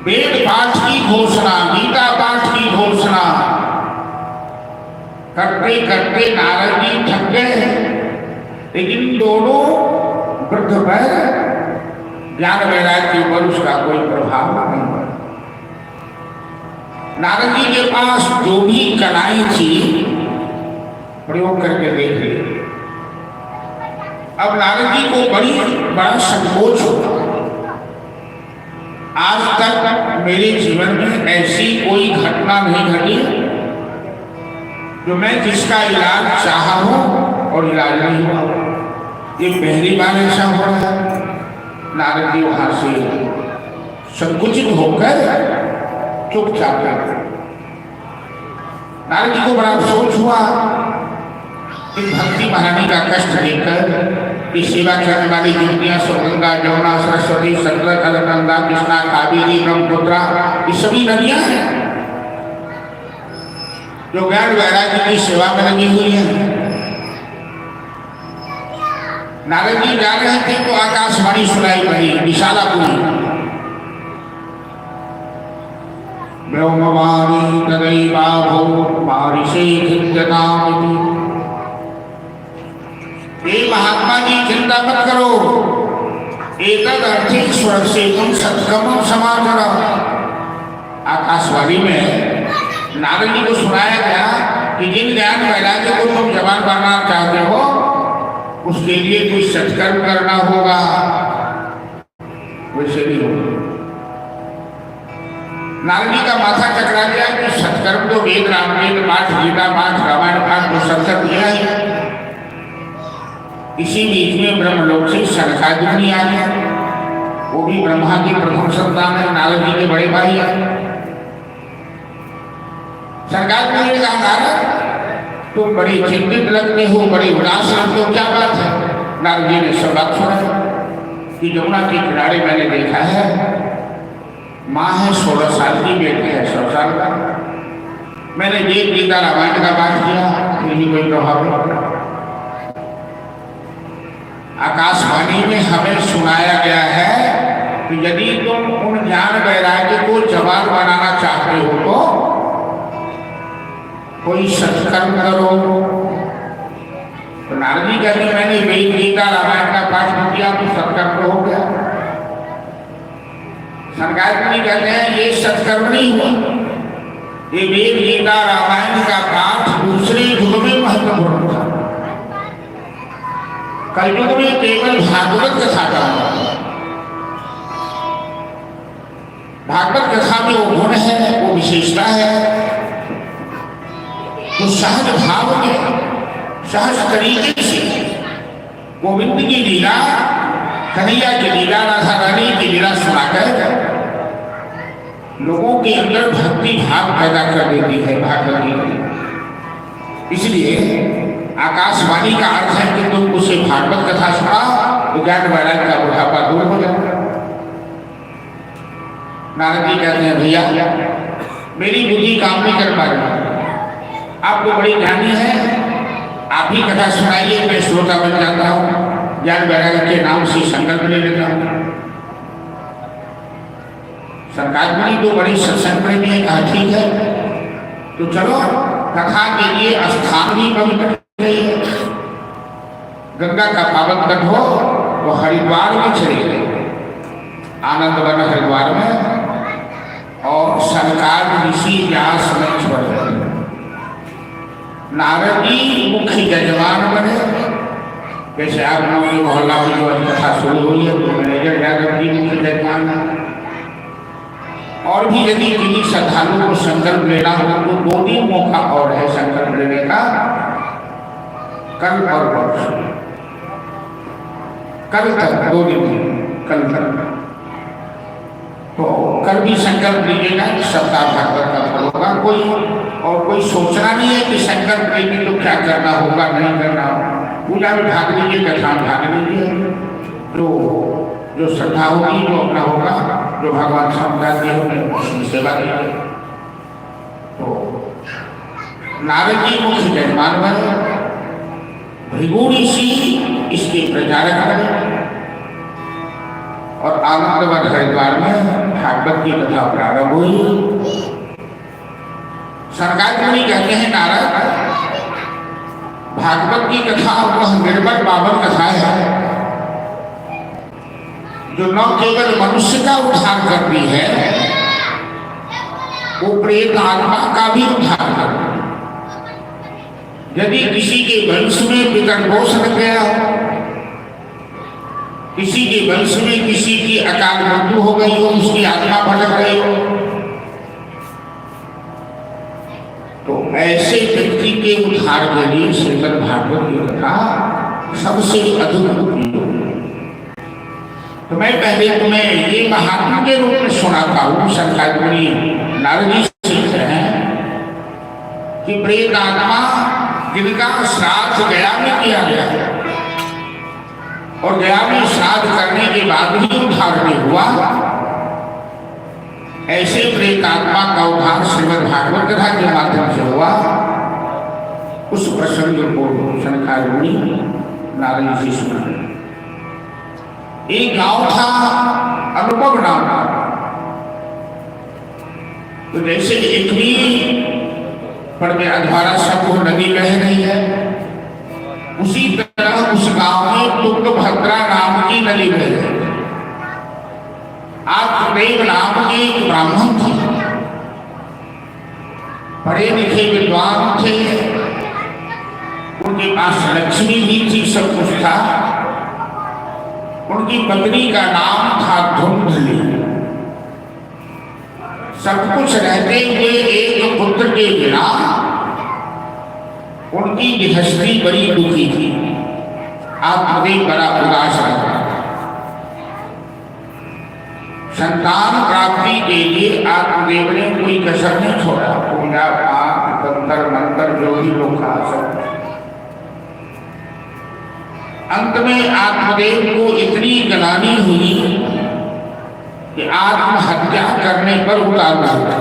वेद पाठ की घोषणा, गीता पाठ की घोषणा करते करते नारद जी थक गए, लेकिन दोनों वृद्ध पर ज्ञान वैराग्य के ऊपर उसका कोई प्रभाव नहीं पड़ा। नारद जी के पास जो भी कलाएं थी प्रयोग करके देख लिए। अब नारद जी को बड़ा संकोच होता। आज तक मेरे जीवन में ऐसी कोई घटना नहीं घटी जो मैं जिसका इलाज चाहा हूं और इलाज नहीं हुआ। ये पहली बार ऐसा हो रहा है। नारद जी वहां से संकुचित होकर चुपचाप गए। नारद जी को बड़ा अफसोस हुआ कि भक्ति महारानी का कष्ट देखकर कि सेवा करने वाली युवतियां गंगा, जमुना, सरस्वती, सतलज, अलकनंदा, कृष्णा, कावेरी, ब्रह्मपुत्रा, ये सभी नदियां हैं जो ज्ञान वैराग्य की सेवा में लगी हुई है। नारद जी जा रहे थे तो आकाशवाणी सुनाई पड़ी विशालापुरी। ब्रह्मवाणी तदैवाभो मारिषे खिद्यतामिति। ये महात्मा जी चिंता मत करो, एतद अर्थे स्वरसेतुम सत्कर्मं समाचरः। आकाशवाणी में नारद जी को सुनाया गया कि जिन ज्ञान वैराग्य को तुम जवान बनाना चाहते हो उसके लिए कोई सत्कर्म करना होगा। वैसे भी होगा। नारद जी का माथा चकरा गया कि सत्कर्म तो वेद, रामवेद पाठ, गीता पाठ, रामायण पाठ को सत्कर्म किया है। इसी बीच में ब्रह्मलोक से सनकादिक मुनि आ गया। वो भी ब्रह्मा की प्रथम संतान है, नारद जी के बड़े भाई है। सनकादिक मुनि ने कहा, नारद तुम बड़ी चिंतित लगते हो, बड़ी उदास लगते हो, क्या बात है? नारद जी ने सब बात सुना कि जमुना के किनारे मैंने देखा है, माँ है 16 साल की, बेटी है 100 साल का। मैंने वेद, गीता, रामायण का पाठ किया, फिर भी कोई प्रभाव नहीं पड़ा। आकाशवाणी में हमें सुनाया गया है कि यदि तुम उन ज्ञान वैराग्य को जवान बनाना चाहते हो तो कोई सत्कर्म करो। तो नारद जी कहते मैंने वेद, गीता, रामायण का पाठ किया तो सत्कर्म तो हो गया। सनकादिक मुनि कहते हैं ये सत्कर्म नहीं हुआ। ये वेद, गीता, रामायण का पाठ दूसरे युग में महत्वपूर्ण था। कलयुग में केवल भागवत कथा का भागवत कथा में वो गुण है, वो विशेषता है, तो सहज भाव में, सहज तरीके से गोविंद की लीला, कन्हैया की लीला, राधा रानी की लीला सुनाकर लोगों के अंदर भक्ति भाव पैदा कर देती है भागवत गीता। इसलिए आकाशवाणी का अर्थ है कि तुम उसे भागवत कथा सुना तो ज्ञान वैराग्य का बुढ़ापा दूर हो जाएगा। नारद जी कहते हैं भैया मेरी बुद्धि काम नहीं कर पा रही, आप तो बड़ी ज्ञानी है, आप ही कथा सुनाइए, मैं श्रोता बन जाता हूँ, ज्ञान वैराग्य के नाम से संकल्प ले लेता हूँ। सनकादिक मुनि तो बड़ी सत्संग प्रेमी है, कहा ठीक है तो चलो कथा के लिए स्थान भी पवित्र है। गंगा का पावन तट हो वो हरिद्वार में चले गए, आनंद वन हरिद्वार में, और सरकार ऋषि व्यास मंच पर गए। नारद जी मुख्य यजमान बने। जैसे आप लोगों के मोहल्ला में जो कथा शुरू हुई है तो मैनेजर यादव जी मुख्य यजमान है। और भी यदि किसी श्रद्धालु को संकल्प लेना हो तो 2-3 मौका और है संकल्प लेने का, कल और परसों, कल तक 2 दिन, कल तक तो कल भी संकल्प लीजिएगा कि सप्ताह भागवत का फल होगा। कोई सोचना नहीं है कि संकल्प लेंगे तो क्या करना होगा, नहीं करना होगा। पूजा में भाग लीजिए, कथा में भाग लीजिए, तो जो श्रद्धा होगी जो अपना होगा, जो भगवान समझा दिए होंगे उसकी सेवा कीजिए। तो नारद जी मुख्य यजमान बने, भृगु ऋषि इसके प्रचारक बने, और आनंद वन हरिद्वार में भागवत की कथा प्रारंभ हुई। सरकार मुनि कहते हैं नारद, भागवत की कथा वह निर्बल बाबर कथा है जो न केवल मनुष्य का उद्धार करती है, वो प्रेत आत्मा का भी उद्धार करती है। यदि किसी के वंश में पितर दोष लग गया हो, किसी के वंश में किसी की अकाल मृत्यु हो गई हो, उसकी आत्मा भटक रही हो, तो ऐसे व्यक्ति के उद्धार के लिए श्रीमद् भागवत की कथा सबसे अधिक उपयोगी। तो मैं पहले तुम्हें ये महात्मा के रूप में सुनाता हूँ। शंकर मुनि नारद जी से हैं कि प्रेत आत्मा जिनका श्राद्ध गया में किया गया और गया में श्राद्ध करने के बाद भी उद्धार नहीं हुआ, ऐसे प्रेत आत्मा का उद्धार श्रीमद् भागवत कथा के माध्यम से हुआ। उस प्रसंग को शंकर मुनि नारद जी से सुना। एक गांव था अनुभव नाम का। तो जैसे इतनी पर में अधवारा सब नदी बह रही है, उसी तरह उस गांव में तुंगभद्रा नाम की नदी बह रही है। आत्मदेव नाम के एक ब्राह्मण थे, पढ़े लिखे विद्वान थे, उनके पास लक्ष्मी भी थी, सब कुछ था। उनकी पत्नी का नाम था धुंधली। सब कुछ रहते हुए एक पुत्र के बिना उनकी गृहस्थी बड़ी दुखी थी। आत्मदेव बड़ा उदास रहा। संतान प्राप्ति के लिए आत्मदेव ने कोई कसर नहीं छोड़ा। पूजा पाठ तंत्र मंत्र जो भी लोग खा सकते। अंत में आत्मदेव को इतनी गलानी हुई कि आत्महत्या करने पर उतारना हुआ।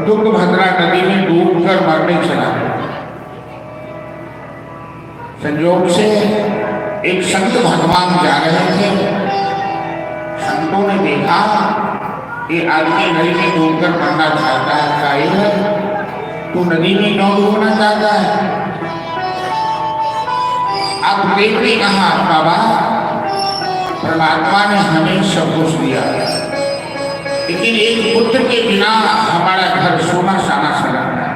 तुंगभद्रा नदी में डूबकर मरने चला। संयोग से एक संत भगवान जा रहे थे। संतों ने देखा कि आदमी नदी में डूबकर मरना चाहता है, काहे तू नदी में क्यों डूबना चाहता है? आत्मदेव ने कहा, बाबा परमात्मा ने हमें सब कुछ दिया, लेकिन एक पुत्र के बिना हमारा घर सोना साना सा लगता है।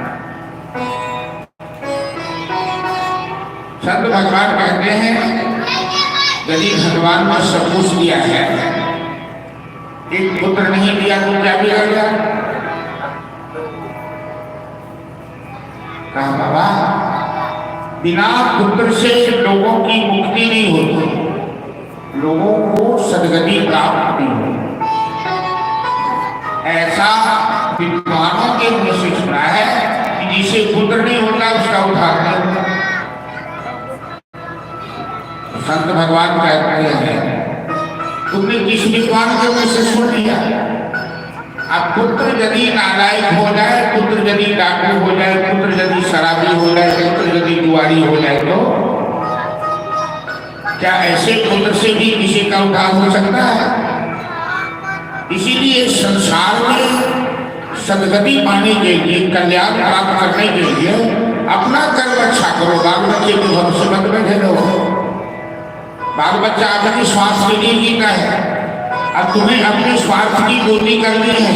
संत भगवान कहते हैं, यदि भगवान ने सब कुछ दिया है, एक पुत्र नहीं दिया तो क्या बिगड़ गया? कहा, बाबा बिना पुत्र से लोगों की मुक्ति नहीं होती, लोगों को सदगति प्राप्त नहीं होती। ऐसा विद्वानों के मुंह से सुना है कि जिसे पुत्र नहीं होता उसका उद्धार नहीं होता। संत भगवान कहते हैं, तुमने किस विद्वान के मुंह से सुन लिया? अब पुत्र यदि नालायक हो जाए, पुत्र यदि डाकू हो जाए, पुत्र यदि शराबी हो जाए, पुत्र यदि जुआरी हो जाए, तो क्या ऐसे पुत्र से भी किसी का उद्धार हो सकता है? इसीलिए संसार में सदगति पाने के लिए, कल्याण प्राप्त करने के लिए अपना कर्म अच्छा करो। बाल बच्चे को भविष्य मत बैठे रहो। बाल बच्चा अपने स्वास्थ्य के लिए जीता है, अब तुम्हें अपने स्वार्थ की पूर्ति करनी है।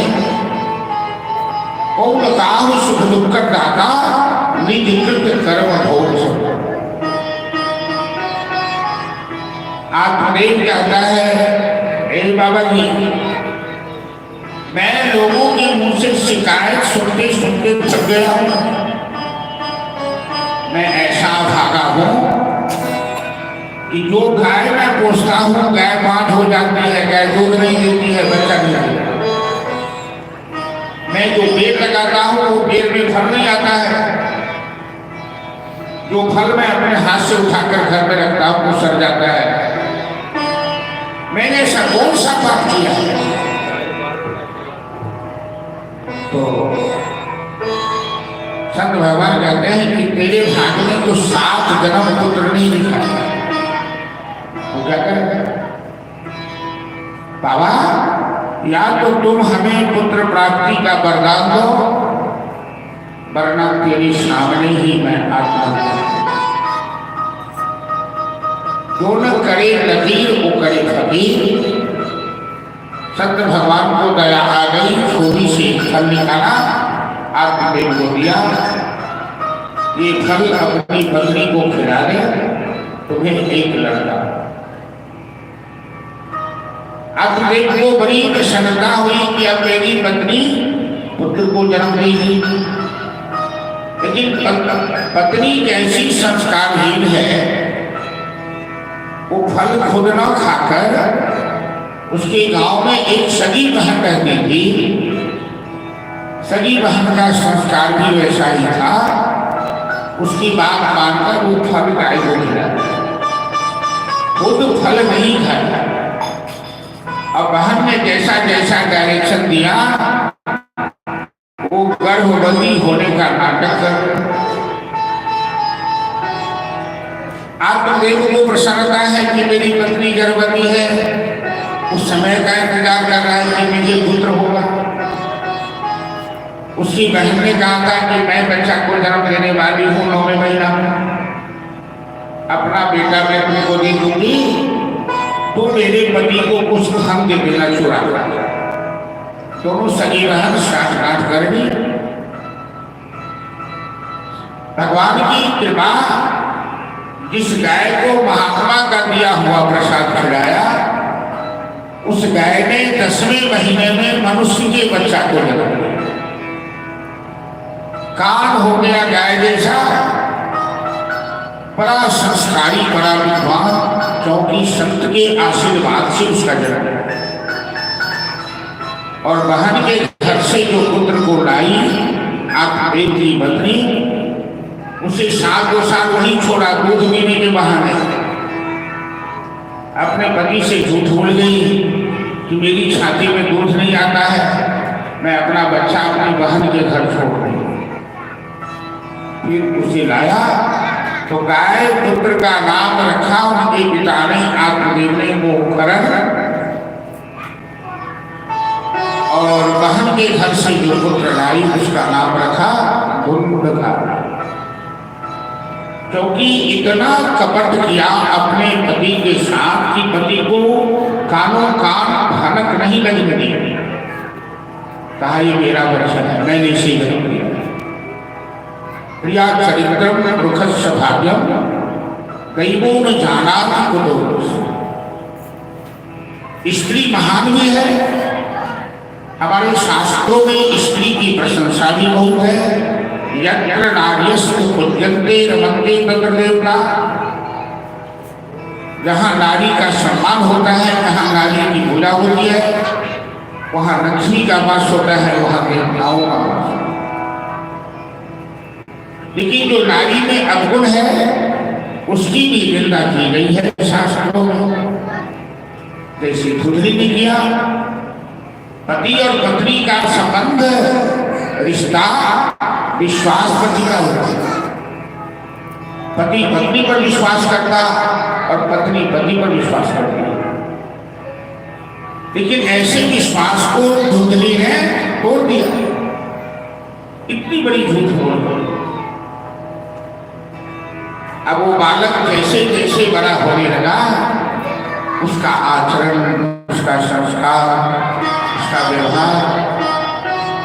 कौन काहु सुख दुख दाता, निज कृत कर्म भोग। आत्मदेव कहता है, बाबा जी मैं लोगों के मुंह से शिकायत सुनते सुनते थक गया हूं। मैं ऐसा भागा हूं कि जो गाय मैं पोसता हूँ, गाय बांझ हो जाती है, गाय दूध नहीं देती है, बच्चा नहीं देता। मैं जो पेड़ लगाता हूँ वो पेड़ में फल नहीं आता है। जो फल मैं अपने हाथ से उठाकर घर में रखता हूँ वो सड़ जाता है। मैंने ऐसा कौन सा पाप किया है? तो संत भगवान कहते हैं कि तेरे भाग्य में तो 7 जन्म पुत्र नहीं लिखा है। वो क्या करेगा? बाबा या तो तुम हमें पुत्र प्राप्ति का वरदान दो, वरना तेरे सामने ही मैं आत्महत्या। जो न करे नजीर वो करे फकीर। सत्य भगवान को दया आ गई, छोरी से फल निकाला, आत्मदेव को दिया, ये फल अपनी पत्नी को खिला दे, तुम्हें एक लड़का। आत्मदेव को बड़ी प्रसन्नता हुई कि अब मेरी पत्नी पुत्र को जन्म देगी। लेकिन पत्नी कैसी संस्कारहीन है, वो फल खुद न खाकर उसके गांव में एक सगी बहन रहती थी। सगी बहन का संस्कार भी वैसा ही था। उसकी बात मानकर वो फल गाय को खिला, खुद फल नहीं खाया। और बहन ने जैसा जैसा डायरेक्शन दिया वो गर्भवती होने का नाटक कर। आत्मदेव को प्रसन्नता है कि मेरी पत्नी गर्भवती है, उस समय का इंतजार कर रहा है कि मुझे पुत्र होगा। उसकी बहन ने कहा था कि मैं बच्चा को जन्म देने वाली हूँ 9वें महीना में, अपना बेटा मैं अपने को दे दूंगी, तो मेरे पति को कुछ धन दे देना चुरा। दोनों सगी बहन साठ कर दी। भगवान की कृपा, जिस गाय को महात्मा का दिया हुआ प्रसाद खिलाया, उस गाय ने 10वें महीने में मनुष्य के बच्चा को जन्म दिया। कान हो गया गाय जैसा, बड़ा संस्कारी, बड़ा विद्वान, क्योंकि संत के आशीर्वाद से उसका जन्म। और बहन के घर से जो पुत्र को लाई आत्मदेव की पत्नी, उसे साल 2 साल वहीं छोड़ा दूध देने के बहाने। अपने पति से झूठ बोल गई कि मेरी छाती में दूध नहीं आता है, मैं अपना बच्चा अपनी बहन के घर छोड़ रही। फिर उसे लाया तो गाय पुत्र का नाम रखा उनके पिता ने, आत्मदेव ने मोहकरण। और बहन के घर से जो पुत्र लाई उसका नाम रखा धुंधकार। क्योंकि इतना कपट किया अपने पति के साथ कि पति को कानों कान भनक नहीं लगने दी। कहा ये मेरा बच्चा है, मैंने इसे जन्म दिया। प्रिया चरित्रम रुखस्य भाग्यम दैवो न जानाति कुतो। स्त्री महान भी है, हमारे शास्त्रों में स्त्री की प्रशंसा भी बहुत है। यत्र नार्यस्तु पूज्यन्ते रमन्ते तत्र देवता। जहाँ नारी का सम्मान होता है, जहाँ नारी की पूजा होती है, वहाँ लक्ष्मी का वास होता है, वहाँ देवताओं का वास। लेकिन जो नारी में अवगुण है उसकी भी निंदा की गई है शास्त्रों में। जैसे धुंधली ने किया, पति और पत्नी का संबंध, रिश्ता विश्वास पति का होता है। पति पत्नी पर विश्वास करता और पत्नी पति पर विश्वास करती है। लेकिन ऐसे विश्वास को धुंधली ने तोड़ दिया। इतनी बड़ी झूठ बोल। अब वो बालक जैसे जैसे बड़ा होने लगा, उसका आचरण, उसका संस्कार, उसका व्यवहार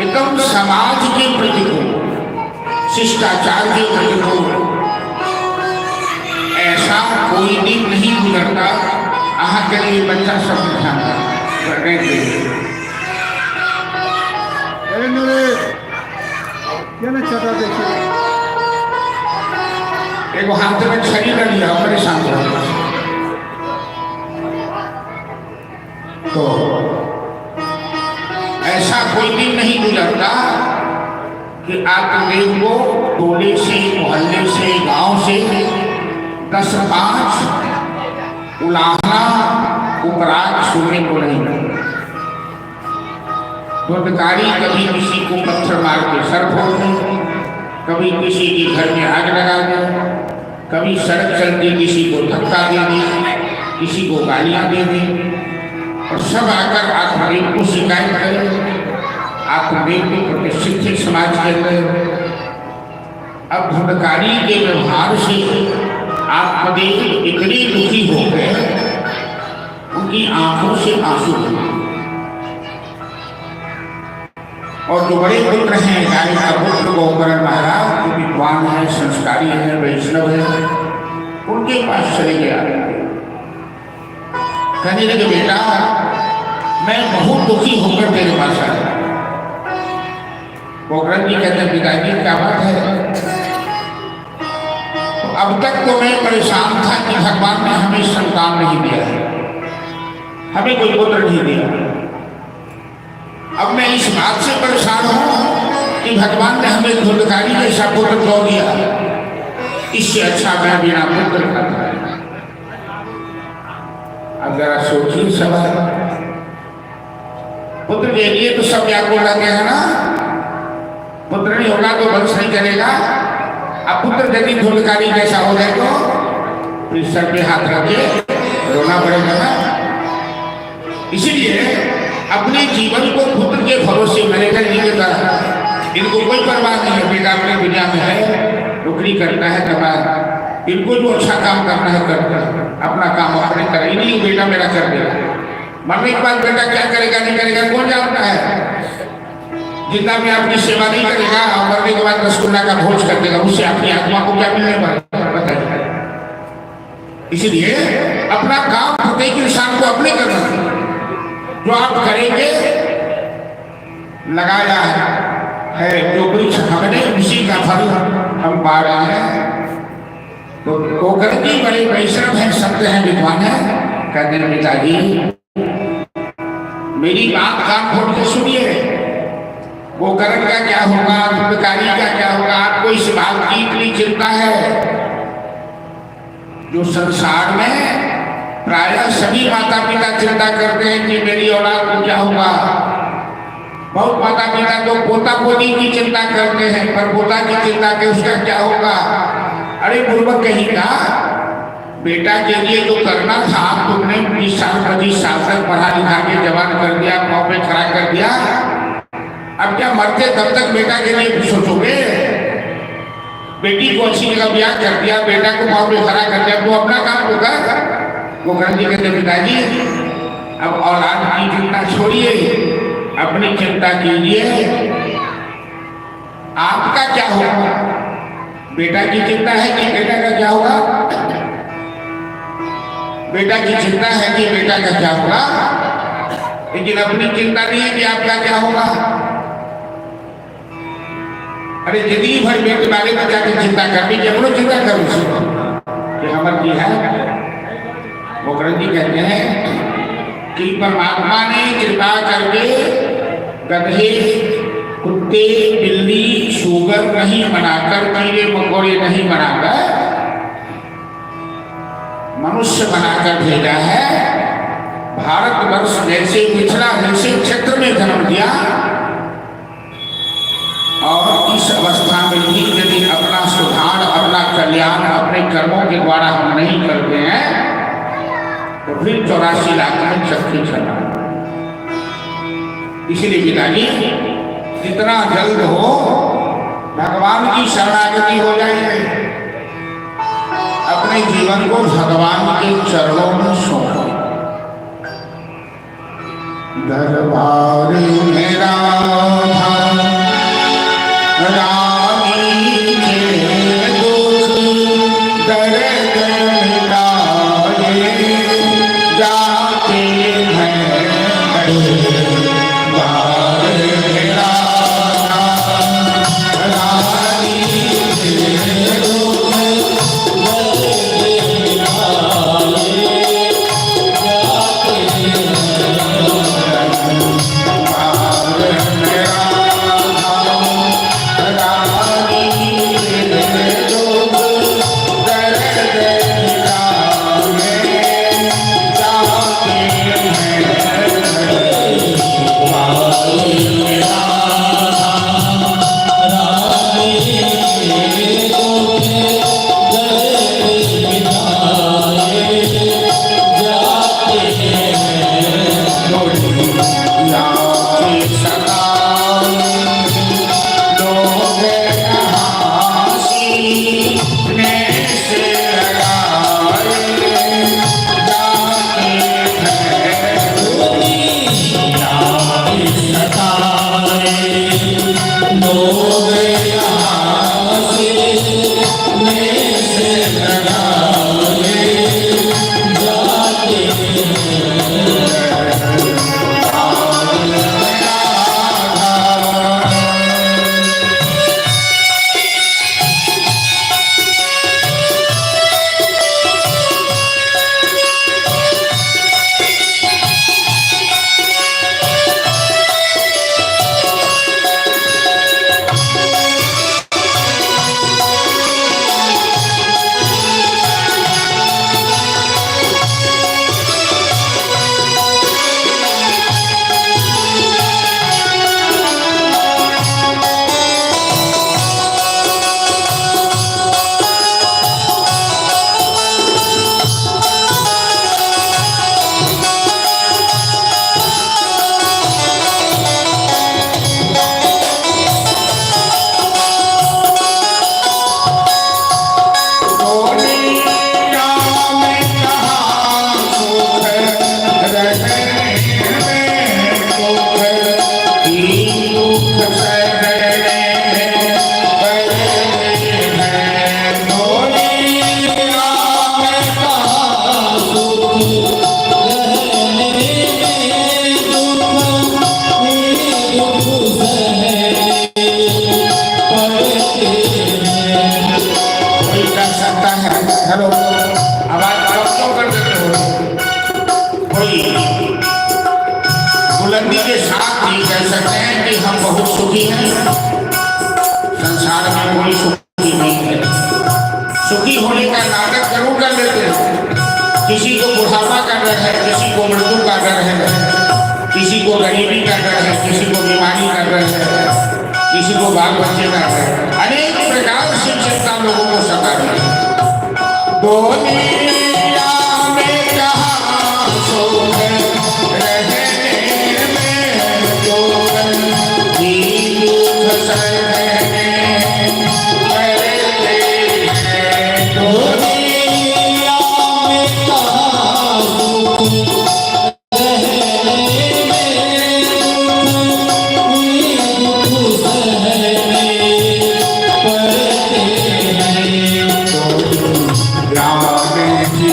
एकदम समाज के प्रतिकूल, शिष्टाचार के प्रतिकूल। ऐसा कोई दिन नहीं गुजरता आहा के लिए बच्चा सब करने के लिए। एक हाथ में छड़ी कर लिया मेरे सामने, तो ऐसा कोई दिन नहीं गुजरता कि आत्मदेव को टोले से, मोहल्ले से, गांव से 10-5 उलाहना उपराग सुनने को नहीं मिला। धुंधकारी कभी किसी को पत्थर मार के सर फोड़ दे, कभी किसी के घर में आग लगा दे, कभी सड़क चलते किसी को धक्का दे दे, किसी को गालियां दे दे, और सब आकर आत्मदेव को शिकायत करें, आप देव प्रतिष्ठित थे समाज के अंदर, अब धुंधकारी के व्यवहार से आप पदे इतने दुखी हो गए, उनकी आंखों से आंसू हुए। और जो बड़े पुत्र हैं, गाय का पुत्र गोकर्ण महाराज, जो विद्वान है, संस्कारी है, वैष्णव है, उनके पास चले गया। कहने लगे, बेटा मैं बहुत दुखी होकर तेरे पास आया। गोकर्ण जी कहते हैं, पिताजी क्या बात है? अब तक तो मैं परेशान था कि भगवान ने हमें संतान नहीं दिया है, हमें कोई पुत्र नहीं दिया। अब मैं इस बात से परेशान हूं कि भगवान ने हमें धुंधकारी जैसा पुत्र क्यों दिया, इससे अच्छा मैं बिना पुत्र का था। अब जरा सोचिए सवाल, पुत्र के लिए तो सब व्याकुल रहते हैं ना, पुत्र नहीं होगा तो वंश नहीं चलेगा। अब पुत्र यदि धुंधकारी जैसा हो जाए तो फिर सर पे हाथ रखे रोना पड़ेगा ना। इसीलिए अपने जीवन को पुत्र के भरोसे मैनेजर जी के तरह, इनको कोई परवाह नहीं है, बेटा अपनी दुनिया में है, नौकरी करता है, कमा, इनको जो अच्छा काम करना है करता है, अपना काम अपने तरह, नहीं बेटा मेरा कर देगा। मरने के बाद बेटा क्या करेगा नहीं करेगा कौन जानता है। जितना भी आपकी सेवा नहीं करेगा और मरने के बाद रसगुल्ला का भोज कर देगा, उससे अपनी आत्मा को क्या मिलने वाला बताइए। इसलिए अपना काम प्रत्येक इंसान को अपने करना है। जो आप करेंगे लगाया है जो वृक्ष हमने उसी का फल हम पा रहे हैं। तो गोकर्ण जी बड़े वैष्णव हैं, संत हैं, विद्वान हैं। कहते हैं, पिताजी मेरी बात कान खोल के सुनिए, गोकर्ण का क्या होगा, धुंधकारी का क्या होगा, आपको इस बात की इतनी चिंता है। जो संसार में प्रायः सभी माता पिता चिंता करते हैं कि मेरी औलाद को क्या होगा। बहुत माता पिता तो पोता पोती की चिंता करते हैं, पर पोता की चिंता के उसका क्या होगा। अरे बुर्बक कहीं का, बेटा के लिए जो करना था तुमने 20 साल 25 साल तक पढ़ा लिखा के जवान कर दिया, पाँव पे खड़ा कर दिया। अब क्या मरते तब तक बेटा के लिए सोचोगे। बेटी को अच्छी जगह ब्याह कर दिया, बेटा को पाँव पे खड़ा कर दिया, तो अपना काम होगा। गोकर्ण जी कहते, पिताजी अब औलाद की चिंता छोड़िए, अपनी चिंता कीजिए, आपका क्या होगा। बेटा की चिंता है कि बेटा का क्या होगा, बेटा की चिंता है कि बेटा का क्या होगा, लेकिन अपनी चिंता नहीं है कि आपका क्या होगा। अरे जिंदगी भर बेटे वाले को जाकर चिंता करनी, जबरो चिंता करो कि हमारे की है। गोकर्ण जी कहते हैं कि परमात्मा ने कृपा करके गधे, कुत्ते, बिल्ली, शुगर नहीं बनाकर, कीड़े मकोड़े नहीं बनाकर मनुष्य बनाकर भेजा है। भारतवर्ष जैसे पिछड़ा जैसे क्षेत्र में जन्म दिया, और इस अवस्था में भी यदि अपना सुधार, अपना कल्याण अपने कर्मों के द्वारा हम नहीं करते हैं तो फिर 84 लाख में चक्की चला। इसीलिए पिताजी जितना जल्द हो भगवान की शरणागति हो जाइए, अपने जीवन को भगवान के चरणों में सौंपो। दरबार मेरा रानी के दुख दर्द मिटाए जाते हैं बार मेरा रानी के दुख दर्द मिटाए जाते हैं बार मेरा Wow. हेलो, आवाज कम क्यों कर देते हो? कोई बुलंदी के साथ नहीं कह सकते हैं कि हम बहुत सुखी हैं। संसार में कोई सुखी नहीं है। सुखी होने का नाटक जरूर कर लेते हैं। किसी को बुढ़ापा का डर है, किसी को मृत्यु का डर है, किसी को गरीबी का डर है, किसी को बीमारी का डर है, किसी को बाल बच्चे का डर है। अनेक प्रकार से चिंता लोगों को सता रही है। दुनिया में कहाँ सुख रहने में, दुख सहने पड़ते हैं। दुनिया में कहाँ सुख रहने में, दुख सहने पड़ते हैं। राम जी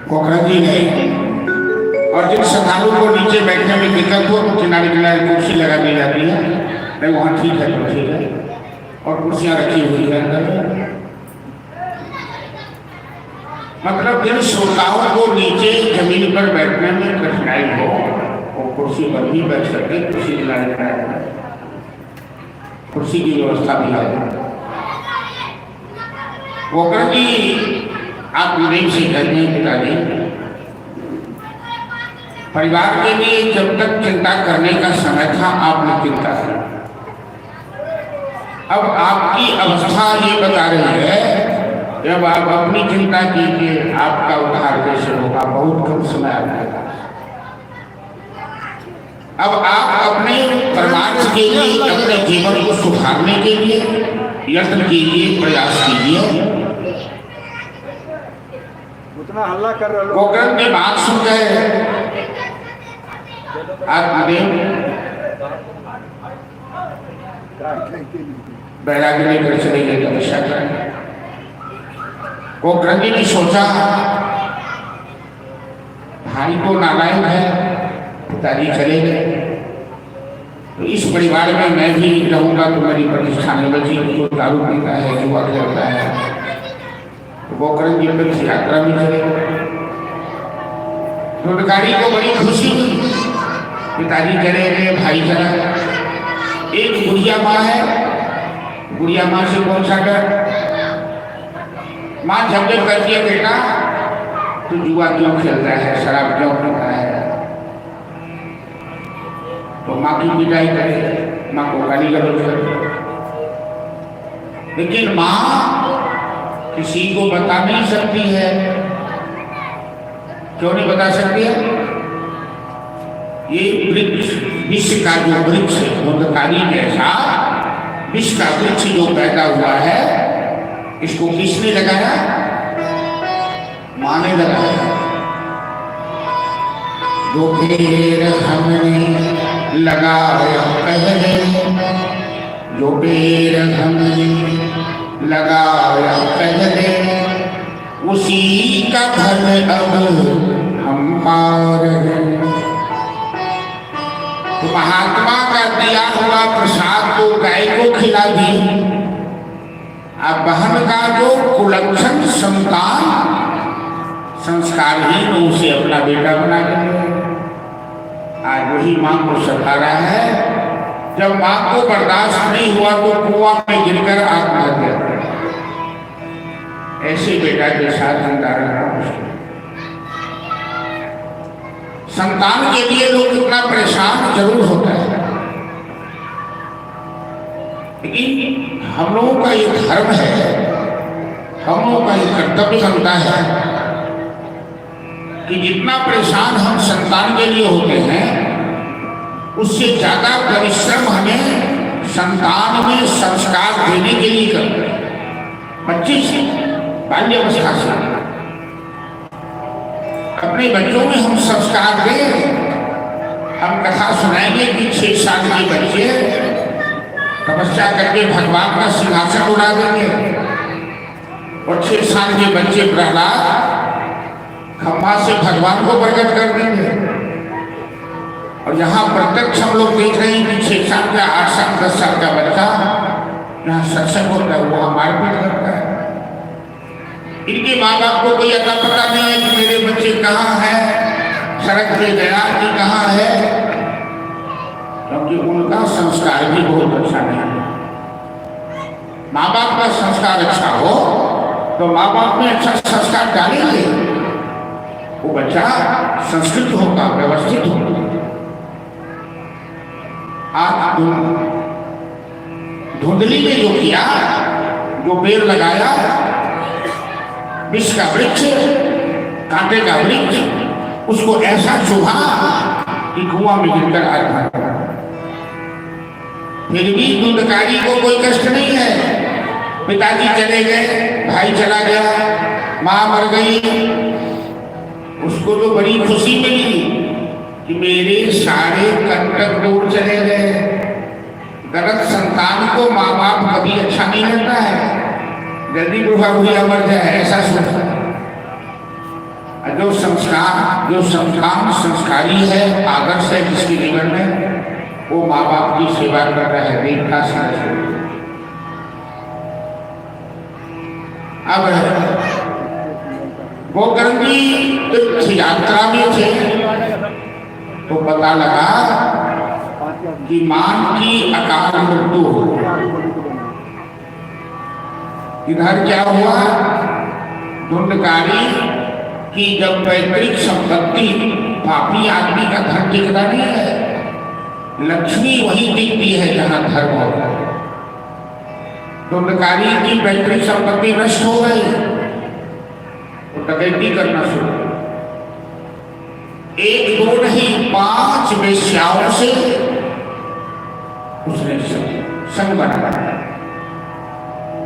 कोकरा जी ने और जिन श्रद्धालु को नीचे बैठने में दिक्कत हो तो किनारे किनारे कुर्सी लगा दी जाती है, नहीं वहाँ ठीक है तो ठीक है, और कुर्सियाँ रखी हुई है अंदर। मतलब जिन श्रोताओं को नीचे जमीन पर बैठने में कठिनाई हो वो कुर्सी पर भी बैठ सकते, कुर्सी किनारे किनारे कुर्सी की व्यवस्था भी है। कोकरा जी आप विवेक से कहते हैं पिताजी, परिवार के लिए जब तक चिंता करने का समय था आपने चिंता की, अब आपकी अवस्था ये बता रही है जब आप अपनी चिंता कीजिए आपका उद्धार कैसे होगा, बहुत कम समय आपके पास। अब आप अपने परमार्थ के लिए अपने जीवन को सुधारने के लिए यत्न कीजिए, प्रयास कीजिए। उतना हल्ला कर रहे कोकरा की बात सुन गए आत्मदेव बैरागी लेकर चले गए तपस्या करने। कोकरा जी ने सोचा भाई तो नारायण है, पिताजी चले गए तो इस परिवार में मैं भी रहूंगा तो मेरी प्रतिष्ठा नहीं बची। तो दारू पीता है, जुआ खेलता है, कोकरा जी तीर्थ यात्रा में चले गए। रोडगाड़ी को बड़ी खुशी हुई, पिताजी चले गए, भाई चला। एक बुढ़िया माँ है, बुढ़िया माँ से कौन सा डर, माँ झपझप करती है बेटा तू जुआ क्यों खेलता है, शराब क्यों पीता है, तो माँ की पिटाई करे, माँ को गाली गलौज करे। लेकिन माँ किसी को बता नहीं सकती है। क्यों नहीं बता सकती है? ये वृक्ष, विश्व का जो वृक्ष मुंडकारी जैसा विश्व का वृक्ष जो पैदा हुआ है, इसको किसने लगाया? माँ ने लगाया। जो पेड़ हमने लगाया पहले, जो पेड़ हमने लगाया पहले, उसी का फल अब हम पा रहे। तो महात्मा का दिया हुआ प्रसाद को गाय को खिला दी, अब बहन का जो कुलक्षण संतान संस्कारहीन उसे अपना बेटा बना के आज वही माँ को सता रहा है। जब माँ को बर्दाश्त नहीं हुआ तो कुआं में गिरकर आत्महत्या कर। ऐसे बेटा के साथ जिंदा रहना मुश्किल। संतान के लिए लोग इतना परेशान जरूर होता है, लेकिन हम लोगों का ये धर्म है, हम लोगों का ये कर्तव्य बनता है कि जितना परेशान हम संतान के लिए होते हैं उससे ज्यादा परिश्रम हमें संतान में संस्कार देने के लिए करते हैं। बच्चे से बाल्यावस्था से अपने बच्चों में हम संस्कार दें। हम कथा सुनाएंगे कि 6 साल के बच्चे तपस्या करके भगवान का सिंहासन उड़ा देंगे और 6 साल के बच्चे प्रहलाद खम्भा से भगवान को प्रकट कर देंगे। और यहाँ प्रत्यक्ष हम लोग देख रहे हैं कि 6 साल का, 8 साल, 10 साल का बच्चा यहाँ सत्संग होता है, वो मारपीट करता है। इनके माँ बाप को कोई अता पता नहीं है कि मेरे बच्चे कहाँ हैं, सड़क पे गया कि कहाँ है, क्योंकि उनका संस्कार भी बहुत अच्छा नहीं है। माँ बाप का संस्कार अच्छा हो तो माँ बाप में अच्छा संस्कार डालेंगे, वो बच्चा संस्कृत होगा, व्यवस्थित होगा। आज धुंधली ने जो किया, जो पेड़ लगाया, विष का वृक्ष, कांटे का वृक्ष, उसको ऐसा चुभा कि कुआं में गिरकर आत्महत्या। फिर भी धुंधकारी को कोई कष्ट नहीं है। पिताजी चले गए, भाई चला गया, माँ मर गई, उसको तो बड़ी खुशी मिली कि मेरे सारे कंटक दूर चले गए। गलत संतान को माँ बाप कभी अच्छा नहीं लगता है, जल्दी प्रभाव हुई मर जाए ऐसा सोचता है। जो संस्कार संस्कारी है, आदर्श है जिसके जीवन में, वो माँ बाप की सेवा कर रहा है, देखा समझ। अब गोकर्ण जी तीर्थ यात्रा में थे तो पता लगा कि मां की अकाल मृत्यु हो। इधर क्या हुआ, धुंधकारी कि जब पैतृक संपत्ति, पापी आदमी का धन टिकता नहीं है, लक्ष्मी वही टिकती है जहां धर्म होता है। धुंधकारी की पैतृक संपत्ति नष्ट हो गई तो डकैती करना शुरू। एक दो नहीं 5 वेश्याओं से उसने संग बनाया।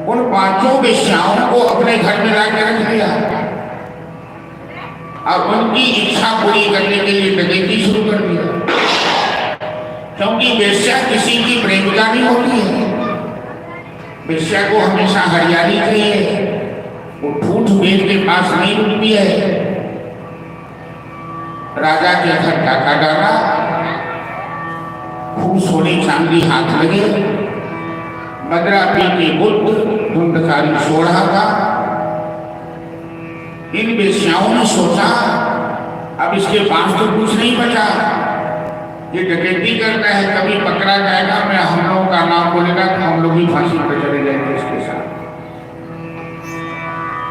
उन 5 वेश्याओं को अपने घर में लाकर रख दिया और उनकी इच्छा पूरी करने के लिए डकैती शुरू कर दिया। क्योंकि वेश्या किसी की प्रेमिका नहीं होती है, वेश्या को हमेशा हरियाली चाहिए, वो ठूठ बेच के पास नहीं रुकती है। राजा के घर डाका डाला, खूब सोने चांदी हाथ लगे, मदरा पी के बुद्ध धुंधकारी सो रहा था। इन वेश्याओं ने सोचा अब इसके पास तो कुछ नहीं बचा, ये डकैती करता है, कभी पकड़ा जाएगा, मैं हम लोगों का नाम बोलेगा तो हम लोग भी फांसी पर चले जाएंगे इसके साथ।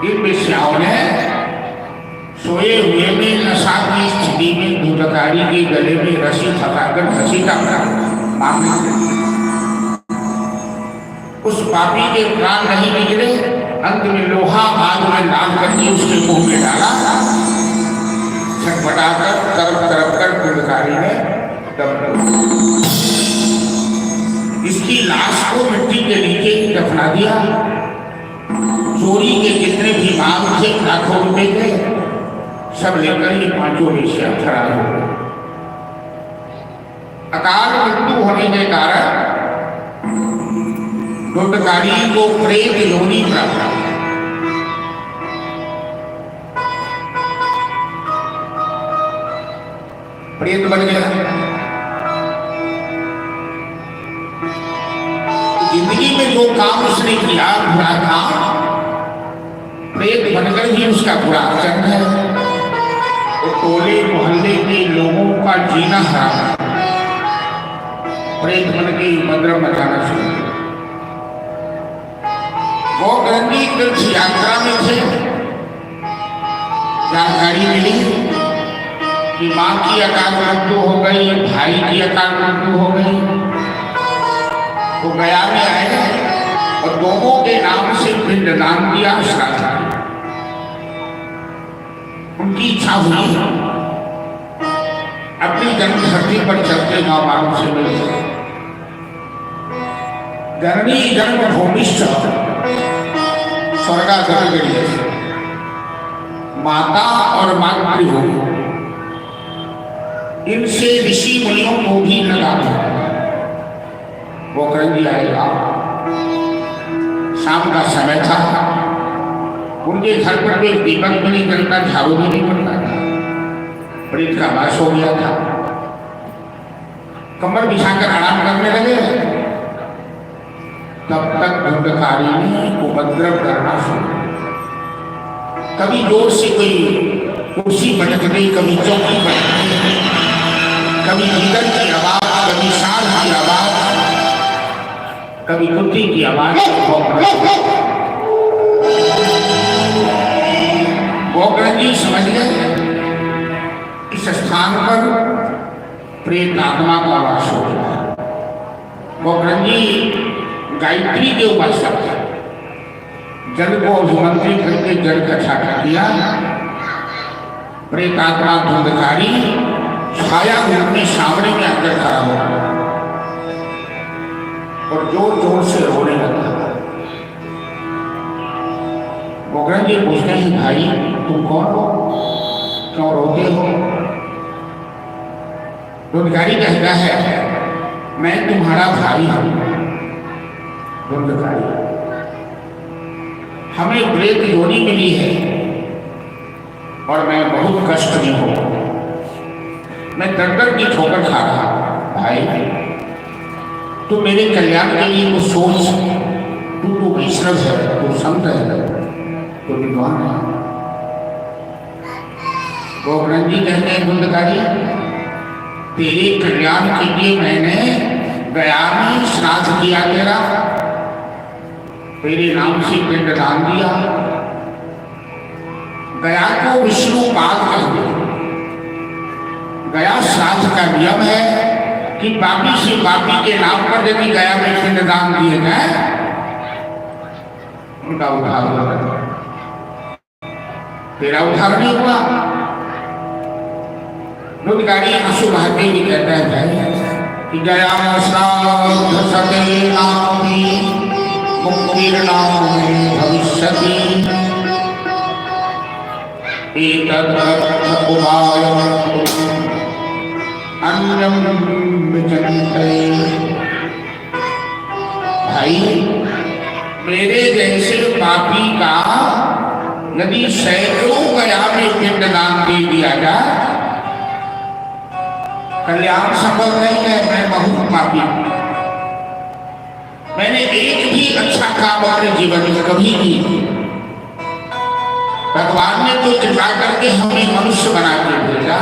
इन वेश्याओं ने सोए हुए में नशा की स्थिति में धुंधकारी के गले में रस्सी फंसाकर फांसी का मामला। उस पापी के प्राण नहीं निकले, अंत में लोहा आग में डाल करके उसके मुंह में डाला, छटपटाकर तरफ कर धुंधकारी ने दम। इसकी लाश को मिट्टी के नीचे दफना दिया। चोरी के जितने भी माल थे, लाखों रुपए के, सब लेकर ये 5 वेश्या फरार हो गए। अकाल मृत्यु होने के कारण धुंधकारी को प्रेत योनि प्राप्त। प्रेत बन गया। जिंदगी में जो काम उसने किया बुरा था, प्रेत बनकर ही उसका बुरा आचरण है। तो टोले मोहल्ले के लोगों का जीना हराम, प्रेत बन के उपद्रव मचाना शुरू। गोकर्ण जी तीर्थ यात्रा में थे, जानकारी मिली कि मां की अकाल मृत्यु हो गई, भाई की अकाल मृत्यु हो गई। तो गया में आए और दोनों के नाम से पिंडदान किया, श्राद्ध। उनकी इच्छा हुई अपनी जन्म धरती पर चलते मां बाप से मिले। जननी जन्म भूमिश्च स्वर्गाधिकारी, माता और मातृभू, इनसे ऋषि मुनियों को भी लगा दिया। गोकर्ण जी आएगा, शाम का समय था, उनके घर पर कोई दीपक भी नहीं जलता, झाड़ू भी नहीं पड़ता था, प्रेत का वास हो गया था। कमर बिछाकर आराम करने लगे, तब तक धुंधकारी ने उपद्रव करना शुरू। कभी जोर से कोई कुर्सी पटक गई, कभी चौकी पटक गई, कभी अंदर की आवाज, कभी सांड की आवाज, कभी कुत्ते की आवाज। गोकर्ण जी समझ गए इस स्थान पर प्रेत आत्मा का वास हो गया। गोकर्ण जी गायत्री के उपासक, जल को अभिमंत्रित करके जल इकट्ठा कर दिया। प्रेत आत्मा धुंधकारी छाया में सामने में आकर खड़ा हो और जोर जोर से रोने लगा। गोकर्ण जी पूछते हैं, भाई तुम कौन हो, क्यों रोते हो? धुंधकारी कहता है, मैं तुम्हारा भाई हूं। धुंधकारी हमें प्रेत योनि मिली है और मैं बहुत कष्ट में हूं। मैं दर दर की ठोकर खा रहा हूं। भाई तू मेरे कल्याण के लिए कुछ सोच। तू वैष्णव है, तू संत है, तू विद्वान है। गोवर्धन जी कहते हैं धुंधकारी, तेरे कल्याण के लिए मैंने गया में श्राद्ध किया तेरा, तेरे नाम से पिंडदान दिया। गया को विष्णु पाद कहते। गया श्राद्ध का नियम है कि पापी से पापी के नाम पर यदि गया में पिंडदान दिए गए उनका उद्धार होगा। तेरा उद्धार नहीं हुआ। धुंधकारी आंसू बहाते भी कहता है कि गया श्राद्ध सते नामी मुक्तिर्नाम भविष्यति एतद् उपायम् अन्यं विचिन्त्य। भाई मेरे जैसे पापी का यदि सैकड़ों गया में पिंडदान दे दिया जाए, कल्याण सफल नहीं है। मैं बहुत पापी हूं। मैंने एक भी अच्छा काम अपने जीवन में कभी नहीं। भगवान ने तो कृपा करके हमें मनुष्य बना के भेजा,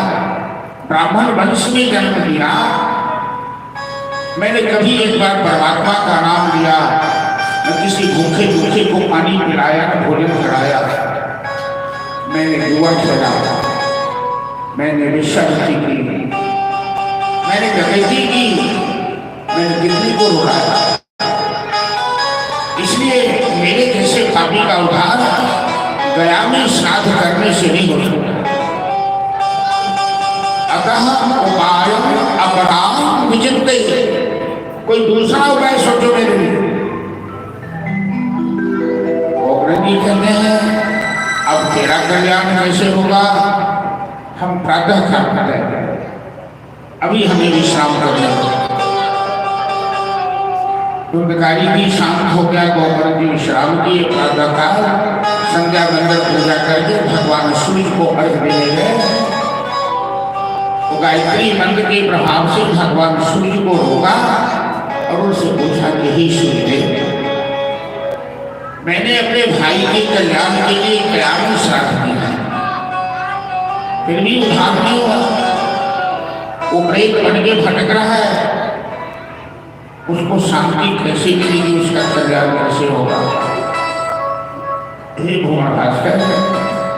ब्राह्मण वंश में जन्म दिया। मैंने कभी एक बार परमात्मा का नाम लिया, न किसी भूखे भूखे को पानी पिलाया, न भोजन कराया। मैंने जुआ खेला, मैंने वेश्यावृत्ति की, मैंने डकैती की, मैंने बिजली को रुकाया। इसलिए मेरे जैसे पापी का उद्धार गया में श्राद्ध करने से नहीं हो सकता। अतः उपाय अपराध विचिंत्य। कोई दूसरा उपाय सोचो मेरे लिए। गोवर्धन जी कहते हैं अब तेरा कल्याण कैसे होगा? हम प्रातः काल करेंगे, अभी हमें विश्राम करना है। धुंधकारी भी शांत हो गया। गोवर्धन जी विश्राम किए। प्रातः काल संध्या मंदिर पूजा करके भगवान सूर्य को अर्घ देने गए। तो गायत्री मंत्र के प्रभाव से भगवान सूर्य को रोका और उनसे पूछा कि हे सूर्य, मैंने अपने भाई के कल्याण के लिए क्या श्राद्ध किया है, फिर भी उद्धार नहीं हुआ। वो प्रेत बन के भटक रहा है, उसको शांति कैसे मिलेगी, उसका कल्याण कैसे होगा? हे भगवान भास्कर,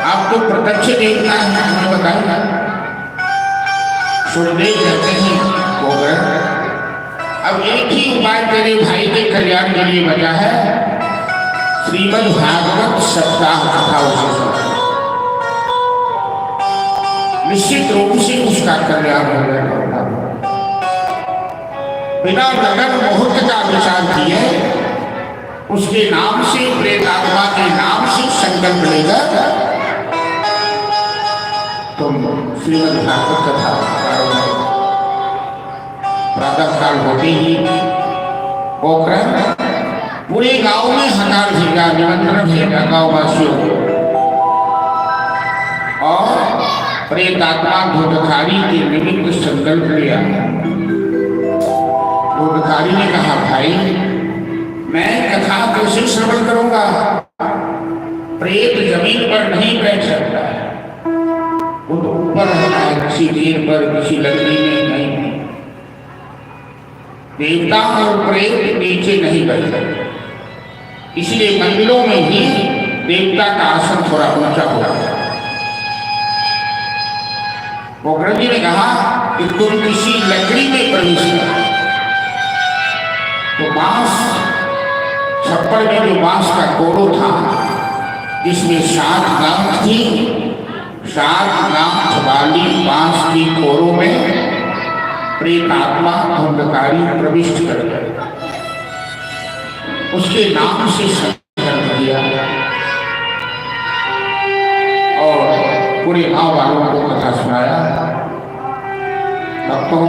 आप तो प्रत्यक्ष देखना है, हमें बताइए। सुखदेव कहते हैं गोवर्धन, अब एक ही उपाय तेरे भाई के कल्याण के लिए बचा है। श्रीमद् भागवत सप्ताह कथा उसे निश्चित रूप से उसका कल्याण हो जाएगा। बिना लगन मुहूर्त का विचार किए उसके नाम से, प्रेतात्मा के नाम से संकल्प लेकर तुम श्रीमद् भागवत कथा प्रातः काल होते ही गोवर्धन पूरे गांव में हकार भेजा, निमंत्रण भेजा गांव वासियों को, और प्रेतात्मा धुंधकारी के निमित्त संकल्प लिया। धुंधकारी ने कहा भाई मैं कथा कैसे श्रवण करूंगा? प्रेत जमीन पर नहीं बैठ सकता है, वो तो ऊपर रहता है किसी ढेर पर, किसी लकड़ी में नहीं। देवता और प्रेत नीचे नहीं बैठ सकते, इसलिए मंदिरों में ही देवता का आसन थोड़ा ऊंचा होगा। गोवर्धन जी ने कहा कि तुम किसी लकड़ी में प्रवेश करो तो बांस, छप्पड़ में जो बांस का कोड़ो था जिसमें 7 गांठ थी, 7 गांठ वाली बांस की कोड़ो में प्रेतात्मा धुंधकारी प्रविष्ट कर गया। उसके नाम से संकल्प किया और पूरे गांव वालों को कथा सुनाया। भक्तों,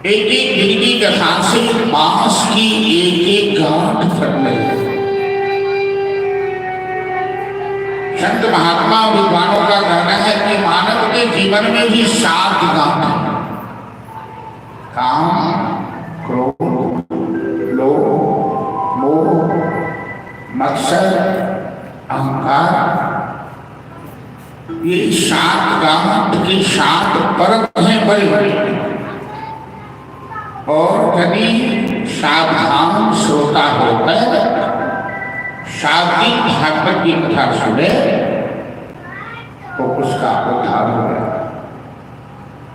एक एक दिन की कथा से बांस की एक एक गांठ फट गई। संत महात्मा विद्वानों का कहना है कि मानव के जीवन में भी 7 गांठ हैं। काम, क्रोध, लोभ, मोह, मत्सर, अहंकार, ये 7 गांठ की 7 परत हैं बड़ी बड़ी। और यदि सावधान श्रोता होकर शाब्दिक भागवत की कथा सुने तो उसका उद्धार हो गया।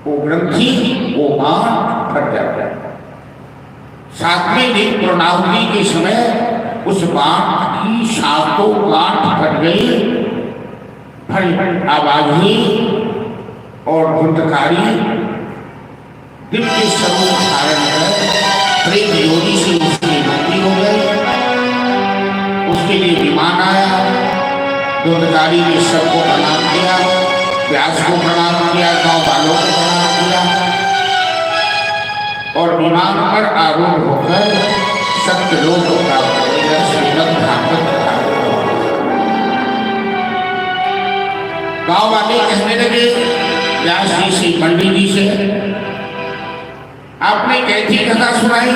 वो ग्रंथि, वो गांठ फट जाता है। 7वें दिन पूर्णाहुति के समय उस गांठ की 7 गांठ फट गई। भड़ी आवाज हुई और धुंधकारी दिव्य स्वरूप धारण कर प्रेम योनि से उसकी मुक्ति हो गई। उसके लिए विमान आया। धुंधकारी ने सबको प्रणाम किया, व्यास को प्रणाम किया, गांव वालों को प्रणाम किया और विमान पर आरूढ़ होकर सत्यलोक को प्राप्त करेगा। श्रीमद् भागवत गांव वाले कहने लगे व्यास जी से, पंडित जी से, आपने कैसी कथा सुनाई?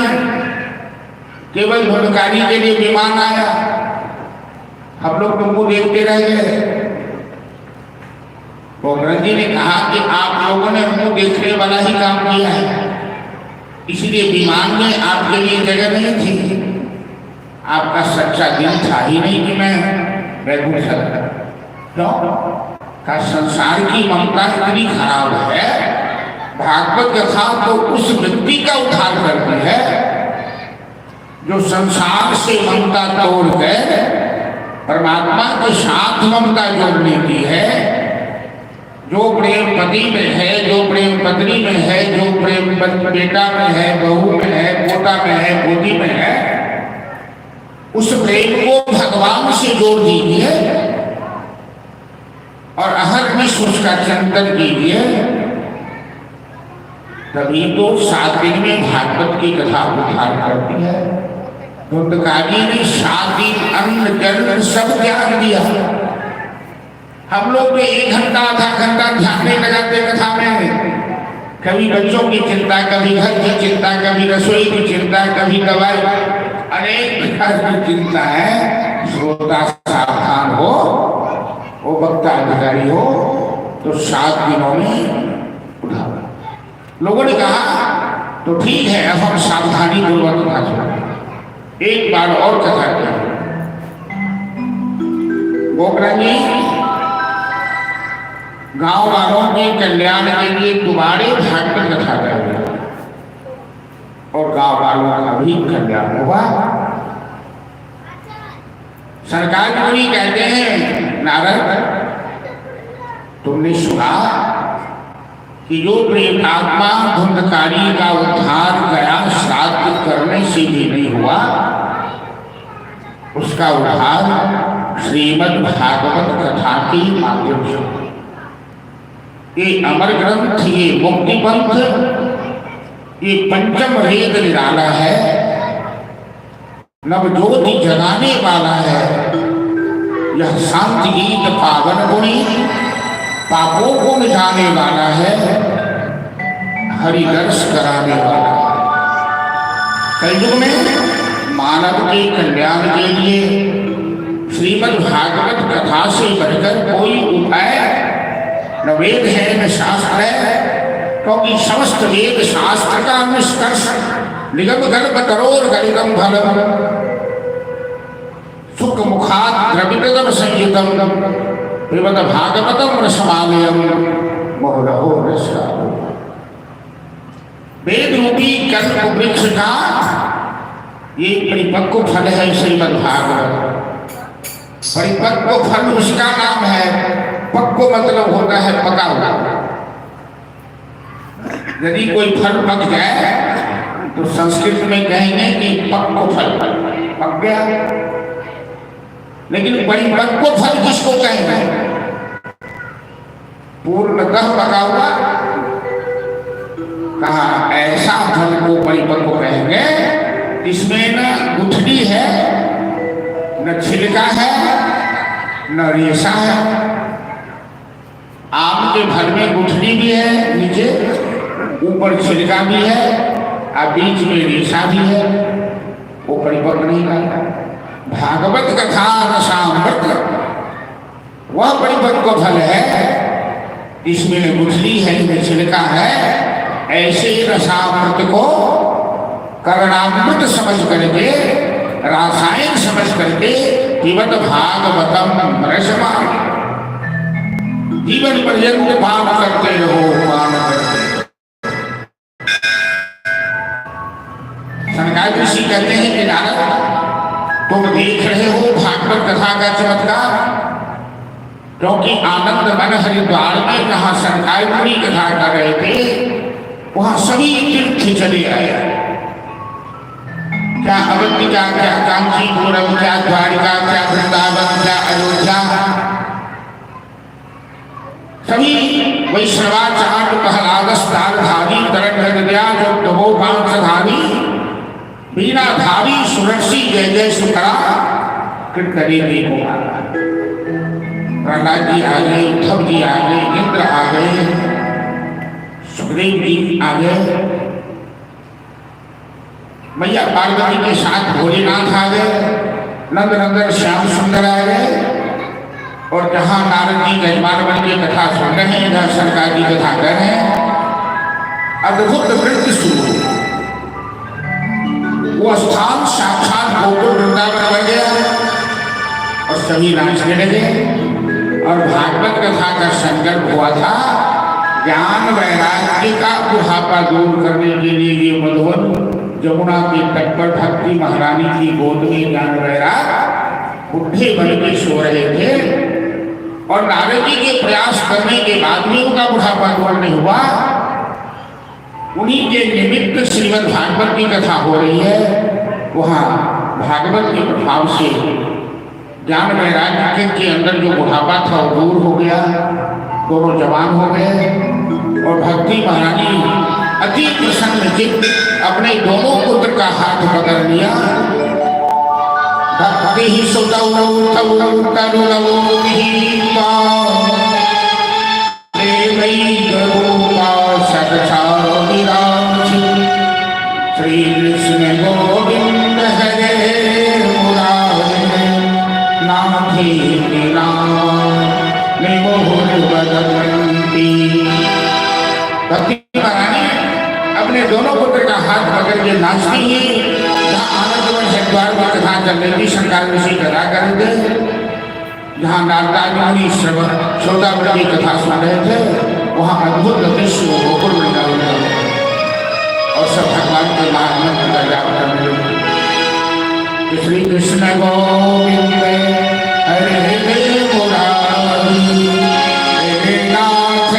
केवल धुंधकारी के लिए विमान आया, हम लोग तुमको देखते रह गए। गोविंद जी ने कहा कि आप लोगों ने मुंह देखने वाला ही काम किया है, इसलिए विमान में आपके लिए जगह नहीं थी। आपका सच्चा दिल था ही नहीं कि मैं घूम सकता। क्यों? का संसार की ममता इतनी खराब है। भागवत कथा तो उस व्यक्ति का उद्धार करती है जो संसार से ममता तोड़कर परमात्मा के साथ ममता जोड़ने की है। जो प्रेम पति में है, जो प्रेम पत्नी में है, जो प्रेम बेटा में है, बहू में है, पोता में है, पोती में है, उस प्रेम को भगवान से जोड़ दीजिए और अहर्निश उसका चिंतन कीजिए। तभी तो 7 दिन में भागवत की कथा उद्धार करती है। धुंधकारी ने 7 दिन अन्न जल सब त्याग दिया। हम लोग 1 घंटा आधा घंटा ध्यान नहीं लगाते कथा में। कभी बच्चों की चिंता, कभी घर की चिंता, कभी रसोई की चिंता, कभी दवाई, अनेक प्रकार की चिंता है। श्रोता सावधान हो, वो वक्ता अधिकारी हो तो 7 दिनों में उठा। लोगों ने कहा तो ठीक है, अब हम सावधानी पूर्वक कथा सुनें। एक बार और कथा करें। गोकर्ण जी गांव वालों के कल्याण के लिए दोबारे भागवत कथा करेंगे और गांव वालों का भी कल्याण होगा। सरकार मुनि कहते हैं, नारद तुमने सुना कि जो प्रेतात्मा धुंधकारी का उद्धार गया श्राद्ध करने से भी नहीं हुआ, उसका उद्धार श्रीमद् भागवत कथा के माध्यम से। ये अमर ग्रंथ, ये मुक्ति पंथ, ये पंचम वेद निराला है, नवज्योति जगाने वाला है। यह शांति गीत पावन गुणी, पापों को मिटाने वाला है, हरिदर्श कराने वाला है। कलयुग में मानव के कल्याण के लिए श्रीमद् भागवत कथा से बढ़कर कोई उपाय न वेद है न शास्त्र है, क्योंकि समस्त वेद शास्त्र का निष्कर्ष निगम गर्भ करोर गलितम फलम सुख मुखात द्रवितम संयुतम पिबत भागवतम रसमालयम मोहरहो रसालो। वेद रूपी कल्प वृक्ष का ये परिपक्व फल है श्रीमद् भागवत। परिपक्व फल उसका नाम है। पक्व मतलब होता है पका हुआ। यदि कोई फल पक जाए तो संस्कृत में कहेंगे कि पक्व फल, पक गया। लेकिन परिपक्व फल किसको कहेंगे? पूर्णतः पका हुआ। कहा ऐसा फल को परिपक्व कहेंगे जिसमें न गुठली है, न छिलका है, न रेशा है। आम के फल में गुठली भी है, नीचे ऊपर छिलका भी है और बीच में रेशा भी है, वो परिपक्व नहीं करता। भागवत कथा रसामृत वह परिपक्व फल है, इसमें गुठली है, इनमें छिलका है। ऐसे रसामृत को करणामृत समझ करके, रासायन समझ करके पिबत भागवतम रसमान, जीवन पर्यंत पान करते रहो, पान करते रहो। सनकादिक ऋषि कहते हैं कि नारद तुम देख रहे हो भागवत कथा का चमत्कार, क्योंकि आनंद मन हरिद्वार में कहा सनकादिक मुनि कथा कर रहे थे, वहां सभी तीर्थ चले आए। क्या अवंतिका, क्या कांचीपुरम, क्या द्वारिका, क्या वृंदावन, क्या अयोध्या, सभी वैष्णवाचार्य प्रहलादस्तारधारी तरंगद्याज गोपांसधारी वीणाधारी सुरक्षी जय जय सुखरा कृतरी को मारा। प्रहलाद जी आ गए, उद्धव जी आ गए, इंद्र आ गए, सुखदेव जी आ गए, मैया पार्वती के साथ भोलेनाथ आ गए, नंद नंदन श्याम सुंदर आ गए। और जहां नारद जी गजमान बन के कथा सुन रहे हैं, जहां सरकार जी कथा कर रहे हैं, अद्भुत नृत्य शुरू, वो स्थान साक्षात गोकुल वृंदावन बन गया और सभी नाचने लगे। और भागवत कथा का संकल्प हुआ था ज्ञान वैराग्य का बुढ़ापा दूर करने के लिए। ये मधुवन जमुना के तट पर भक्ति महारानी की गोद में ज्ञान वैराग बुढ़े बन के सो रहे थे, और नारद जी के प्रयास करने के बाद भी उनका बुढ़ापा दूर नहीं हुआ। उन्हीं के निमित्त श्रीमद् भागवत की कथा हो रही है। वहाँ भागवत के प्रभाव से ज्ञान वैराग्य के अंदर जो बुढ़ापा था वो दूर हो गया, दोनों जवान हो गए। और भक्ति महारानी अति प्रसन्न चित्त अपने दोनों पुत्र का हाथ पकड़ लिया। भक्ति ही श्री कृष्ण गोविंद हरे मुरारे नाम भक्ति महारानी अपने दोनों पुत्र का हाथ पकड़ के नाचती है। जहाँ आनंदवन हरिद्वार में कथा चल रही थी, शंकर ऋषि कथा कर रहे थे, जहाँ नारद मुनि सौदागर की कथा सुन रहे थे, वहाँ अद्भुत दृश्य गोकुल वृंदावन में और सब भगवान के महामंत्र का जाप करने लगे। श्री कृष्ण गोविंद हरे मुरारी हे नाथ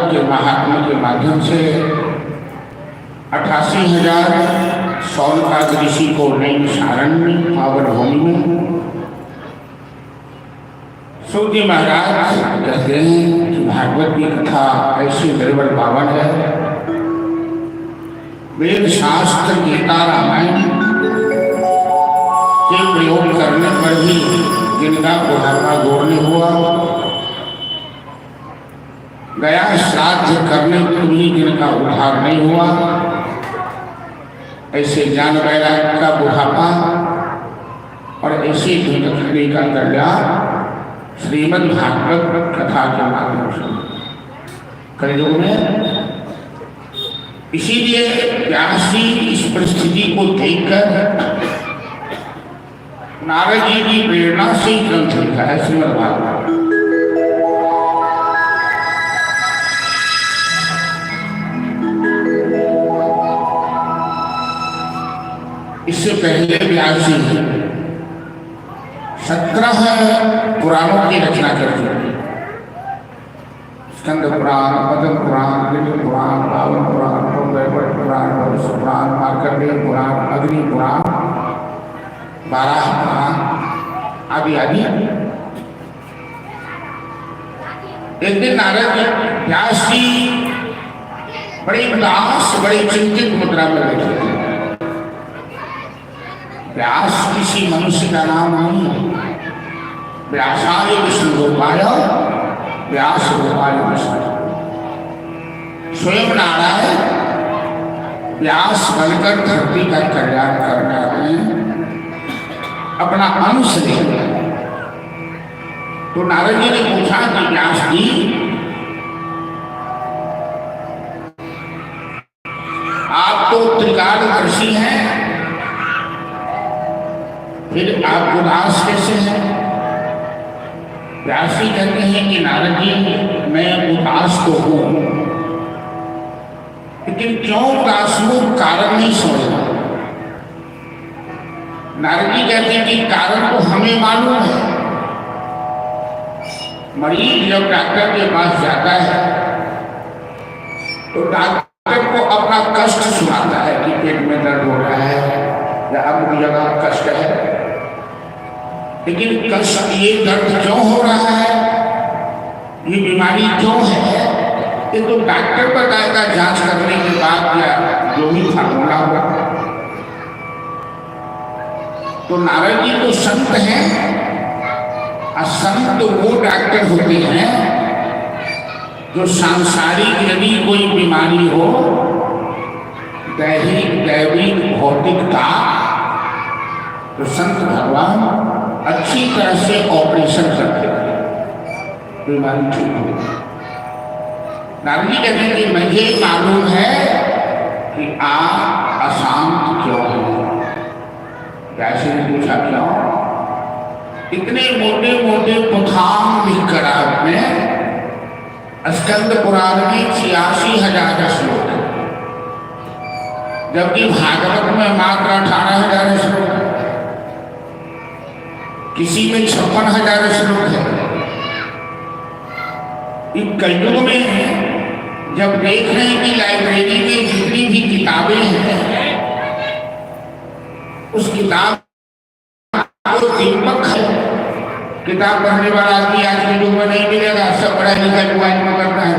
के महात्मा के माध्यम से 88,000 सौनकाद ऋषि को नई सारण में पावन भूमि में सूत जी महाराज कहते हैं कि भागवत की कथा ऐसी निर्बल पावन है। वेद शास्त्र गीता रामायण के प्रयोग करने पर भी जिनका बुढ़ापा दौड़ने हुआ, गया श्राद्ध करने पर भी जिनका उद्धार नहीं हुआ, ऐसे जान वैराग का बुढ़ापा और ऐसी धुंधली का कल्याण श्रीमद् भागवत कथा के माध्यम से कलयुग में। इसीलिए व्यास जी इस परिस्थिति को देखकर नारद जी की प्रेरणा से ही ग्रंथ लिखा है श्रीमद् भागवत। इससे पहले व्यास जी 17 पुराणों की रचना कर चुके। स्कंद पुराण, पद्म पुराण, विष्णु पुराण, रावण पुराण, वैवट पुराण, वरुष पुराण, मार्कंडेय पुराण, अग्नि पुराण, बारह पुराण आदि आदि। एक दिन नारद व्यास जी बड़े उदास, बड़े चिंतित मुद्रा में बैठे थे। व्यास किसी मनुष्य का नाम नहीं है। व्यासाय विष्णु रूपाय व्यास रूपाय विष्णु। स्वयं नारायण व्यास बनकर धरती का कल्याण करने आते हैं, अपना अंश ले। तो नारद जी ने पूछा कि व्यास जी, आप तो त्रिकालदर्शी हैं, फिर आप उदास कैसे हैं? व्यास जी कहते हैं कि नारद जी, मैं उदास तो हूं, लेकिन क्यों उदास हूं कारण नहीं समझता। नारद जी कहते हैं कि कारण तो हमें मालूम है। मरीज जब डॉक्टर के पास जाता है तो डॉक्टर को अपना कष्ट सुनाता है कि पेट में दर्द हो रहा है या अमुक जगह कष्ट है, लेकिन कष्ट, ये दर्द क्यों हो रहा है, ये बीमारी क्यों है, ये तो डॉक्टर बताएगा जांच करने के बाद या जो भी फार्मूला होगा। तो नारद जी तो संत हैं, और संत वो डॉक्टर होते हैं जो सांसारिक यदि कोई बीमारी हो, दैहिक, दैविक, भौतिकता, तो संत भगवान अच्छी तरह से ऑपरेशन करते हैं, बीमारी ठीक हो। नारद जी कहते हैं कि मुझे मालूम है कि आप अशांत क्यों हैं। वैसे ने पूछा क्यों? इतने मोटे मोटे पुथान लिखकर आपने स्कंद पुराण में 86,000 श्लोक है, जबकि भागवत में मात्र 18,000 श्लोक है, किसी में 56,000 श्लोक है। इन कलयुग में जब देख रहे हैं कि लाइब्रेरी में जितनी भी किताबें हैं, उस किताब को दीपक है, किताब पढ़ने वाला आदमी आज के युग में नहीं मिलेगा, सब पढ़ा लिखा मोबाइल में करता है।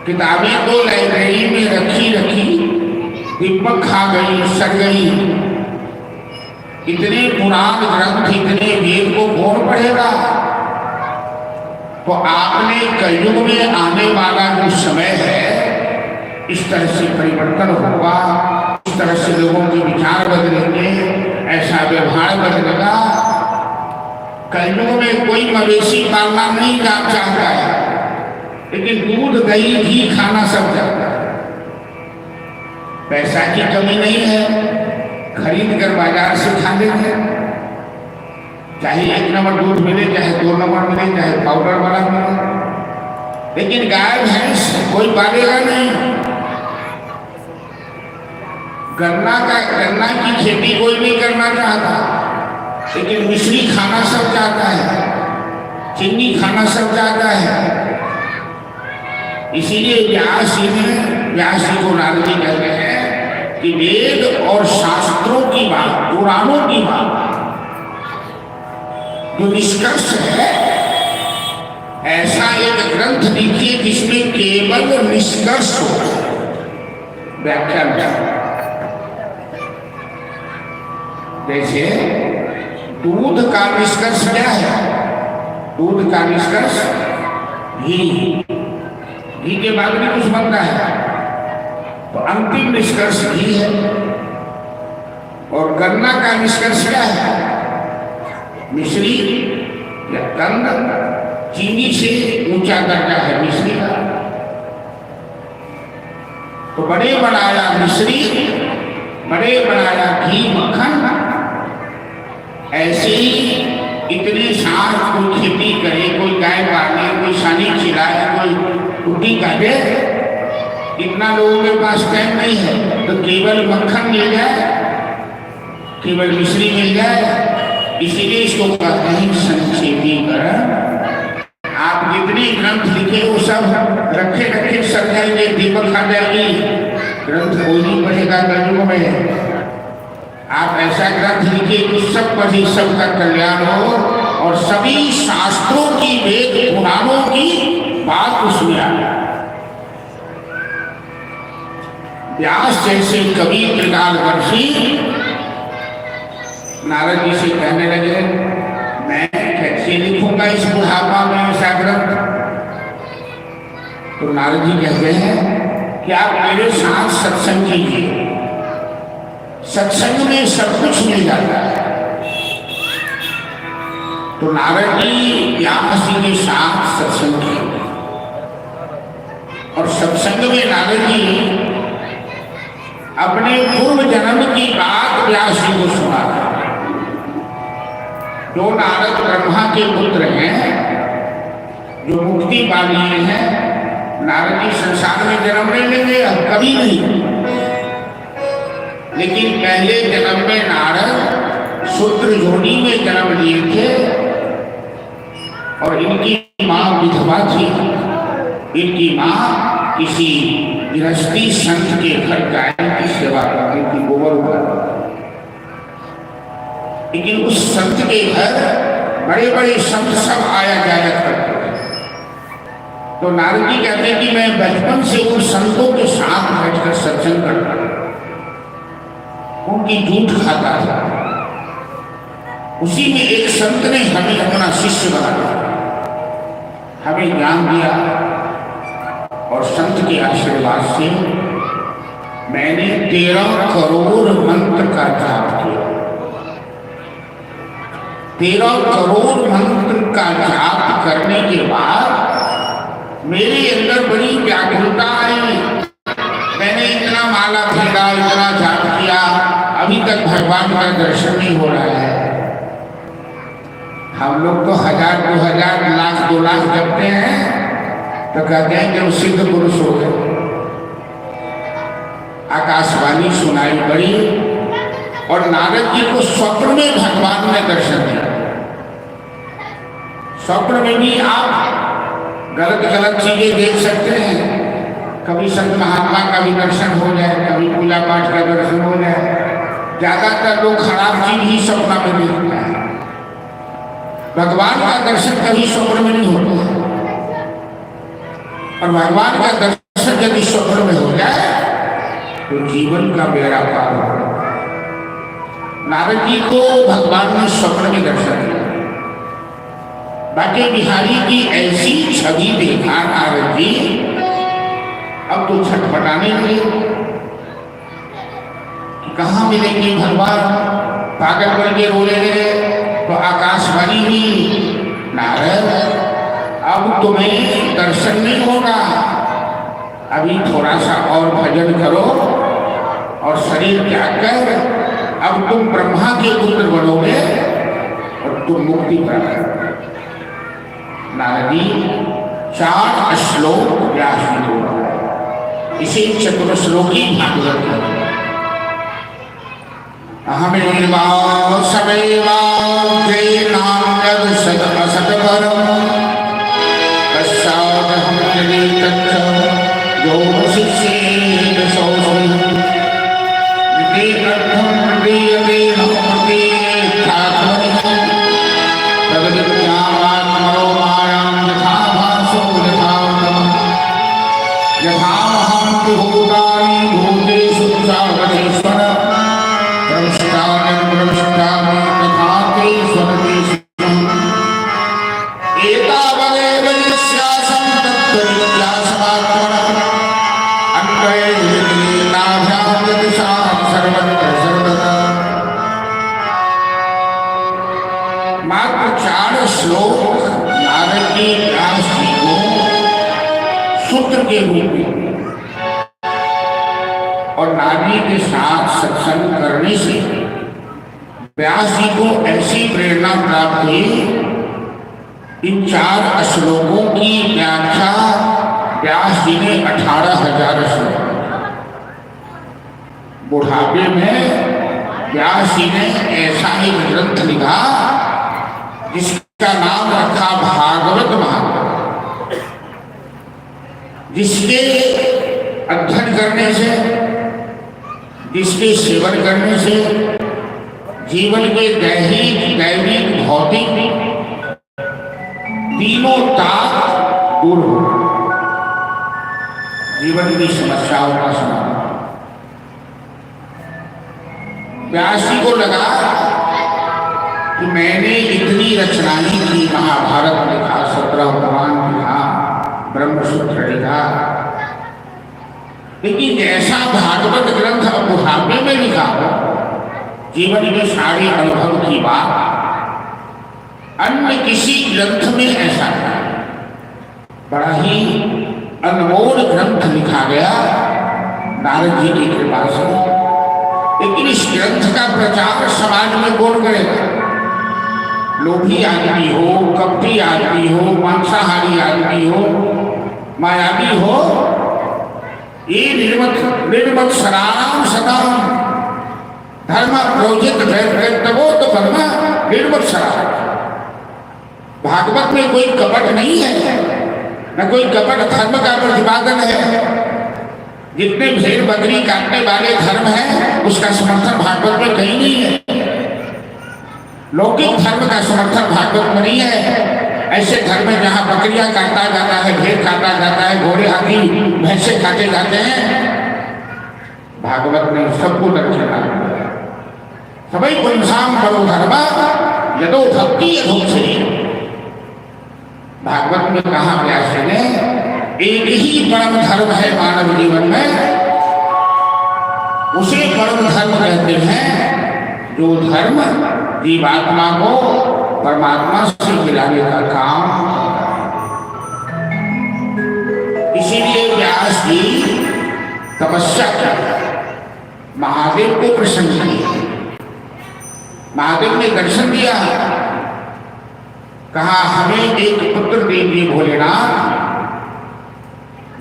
किताबें तो लाइब्रेरी में रखी रखी दीपक खा गई, सड़ गई। इतने पुराण ग्रंथ, इतने वेद को कौन पढ़ेगा? तो आपने कलयुग में आने वाला जो समय है, इस तरह से परिवर्तन होगा, इस तरह से लोगों के विचार बदलेंगे, ऐसा व्यवहार बदलेगा। कलयुग में कोई मवेशी पालना नहीं चाहता है, लेकिन दूध, दही, घी खाना सब चाहता है। पैसा की कमी नहीं है, खरीद कर बाजार से खा लेंगे, चाहे 1 नंबर दूध मिले, चाहे 2 नंबर मिले, चाहे पाउडर वाला मिले, लेकिन गाय भैंस कोई पालेगा नहीं। गन्ना की खेती कोई नहीं करना चाहता, लेकिन मिश्री खाना सब चाहता है, चीनी खाना सब चाहता है। इसीलिए व्यास जी को नारद जी कहते हैं कि वेद और शास्त्रों की बात, पुराणों की बात जो निष्कर्ष है, ऐसा एक ग्रंथ लिखिए जिसमें केवल निष्कर्ष हो, व्याख्या नहीं। जैसे दूध का निष्कर्ष क्या है? दूध का निष्कर्ष घी, घी के बाद भी कुछ बनता है तो अंतिम निष्कर्ष घी है। और गन्ना का निष्कर्ष क्या है? मिश्री या कंद, चीनी से ऊंचा दर्जा है मिश्री का। तो बड़े बनाया मिश्री, बड़े बनाया घी मक्खन। ऐसे ही इतने साल कोई खेती करे, कोई गाय पाले, कोई सानी खिलाए, कोई रोटी काटे, इतना लोगों के पास टाइम नहीं है। तो केवल मक्खन मिल जाए, केवल मिश्री मिल जाए, इसीलिए इसको कहते हैं संक्षेपीकरण। आप जितने ग्रंथ लिखे वो सब रखे रखे सब जाएंगे, दीपक खा जाएगी, ग्रंथ कोई नहीं पढ़ेगा कलयुग में। आप ऐसा ग्रंथ लिखिए कि सब पढ़ी, सबका कल्याण हो और सभी शास्त्रों की, वेद पुराणों की बात उसमें आ जाए। व्यास जैसे कवि त्रिकालदर्शी नारद जी से कहने लगे, मैं कैसे लिखूंगा इस बुढ़ापा में ऐसा ग्रंथ? तो नारद जी कहते हैं कि आप मेरे साथ सत्संग कीजिए, सत्संग में सब कुछ मिल जाता है। तो नारद जी व्यास जी के साथ सत्संग किए और सत्संग में नारद जी अपने पूर्व जन्म की बात व्यास जी को सुना। जो नारद ब्रह्मा के पुत्र हैं, जो मुक्ति पा लिए हैं, नारद जी संसार में जन्म नहीं लेंगे, अब कभी नहीं। लेकिन पहले जन्म में नारद शूद्र योनि में जन्म लिए थे और इनकी मां विधवा थी। इनकी मां किसी गृहस्थी संत के घर गाय की सेवा करती थी, गोबर उगाती। लेकिन उस संत के घर बड़े बड़े संत सब आया जाया करते थे। तो नारद जी कहते हैं कि मैं बचपन से उन संतों के साथ बैठकर सत्संग करता था, उनकी जूठ खाता था। उसी में एक संत ने हमें अपना शिष्य बना दिया, हमें ज्ञान दिया और संत के आशीर्वाद से मैंने 13 करोड़ मंत्र का जाप किया। 13 करोड़ मंत्र का जाप करने के बाद मेरे अंदर बड़ी व्याकुलता आई। मैंने इतना माला फेरा, इतना जाप किया, अभी तक भगवान का दर्शन नहीं हो रहा है। हम लोग तो 1000, 2000, लाख, 2 लाख जपते हैं तो कहते हैं कि वो सिद्ध पुरुष हो गए। आकाशवाणी सुनाई पड़ी और नारद जी को स्वप्न में भगवान ने दर्शन दिया। स्वप्न में भी आप गलत गलत चीजें देख सकते हैं। कभी संत महात्मा का भी दर्शन हो जाए, कभी पूजा पाठ का दर्शन हो जाए। ज्यादातर लोग खराब चीज ही स्वप्न में देखते हैं। भगवान का दर्शन कभी स्वप्न में नहीं होता। और भगवान का दर्शन यदि स्वप्न में हो जाए तो जीवन का बेड़ा पार हो। नारद जी को भगवान ने स्वप्न में दर्शन दिया। बाकी बिहारी की ऐसी छवि देखा नारद जी, अब तो छटपटाने लगे कि कहाँ मिलेंगे भगवान। पागल बन के रोने लगे। तो आकाशवाणी हुई, नारद अब तुम्हें दर्शन नहीं होगा, अभी थोड़ा सा और भजन करो और शरीर त्याग कर अब तुम ब्रह्मा के पुत्र बनोगे और तुम मुक्ति प्राप्त करोगे। नारद जी 4 श्लोक व्यास जी को, इसे चतुर्श्लोकी भागवत है। अहमेवां समेवां तेनान्यद सदमसदपरं तस्सादहं यदि तच्च 4 श्लोक नारद जी व्यास जी को सूत्र के रूप में और नारद जी के साथ सत्संग करने से व्यास जी को ऐसी प्रेरणा प्राप्त हुई। इन 4 श्लोकों की व्याख्या व्यास जी ने 18,000 श्लोक, बुढ़ापे में व्यास जी ने ऐसा एक ग्रंथ लिखा जिसका नाम रखा भागवत महापुराण, जिसके अध्ययन करने से, जिसके सेवन करने से जीवन के दैहिक दैविक भौतिक तीनों ताप दूर हो, जीवन की समस्याओं का समाधान। व्यास जी को लगा कि मैंने इतनी रचनाएं की, महाभारत लिखा, 17 पुराण लिखा, ब्रह्मसूत्र लिखा, लेकिन जैसा भागवत ग्रंथ अब बुढ़ापे में लिखा हो, जीवन में सारे अनुभव की बात अन्य किसी ग्रंथ में ऐसा नहीं। बड़ा ही अनमोल ग्रंथ लिखा गया नारद जी की कृपा से। लेकिन इस ग्रंथ का प्रचार समाज में कौन करेगा? लोभी आदमी हो, कपटी आदमी हो, मांसाहारी आदमी हो, मायावी हो, ये निर्मत सराम सदाम धर्म प्रोजित वो तो धर्म निर्मत सराम। भागवत में कोई कपट नहीं है, न कोई कपट धर्म का प्रतिपादन है। जितने भेड़ बकरी काटने वाले धर्म है उसका समर्थन भागवत में कहीं नहीं है। लौकिक धर्म का समर्थन भागवत में नहीं है। ऐसे धर्म में जहाँ बकरियां काटा जाता है, भेड़ काटा जाता है, घोड़े हाथी भैंसे काटे जाते हैं, भागवत ने सबको दर्शना सभी पुंसाम करो धर्म यदो भक्ति यथोक्षरी। भागवत में कहा व्यास ने एक ही परम धर्म है मानव जीवन में, उसे परम धर्म कहते हैं जो धर्म जीवात्मा को परमात्मा से मिलाने का काम। इसीलिए व्यास जी तपस्या की, महादेव को प्रसन्न किए। महादेव ने दर्शन दिया, कहा हमें एक पुत्र दीजिए भोलेनाथ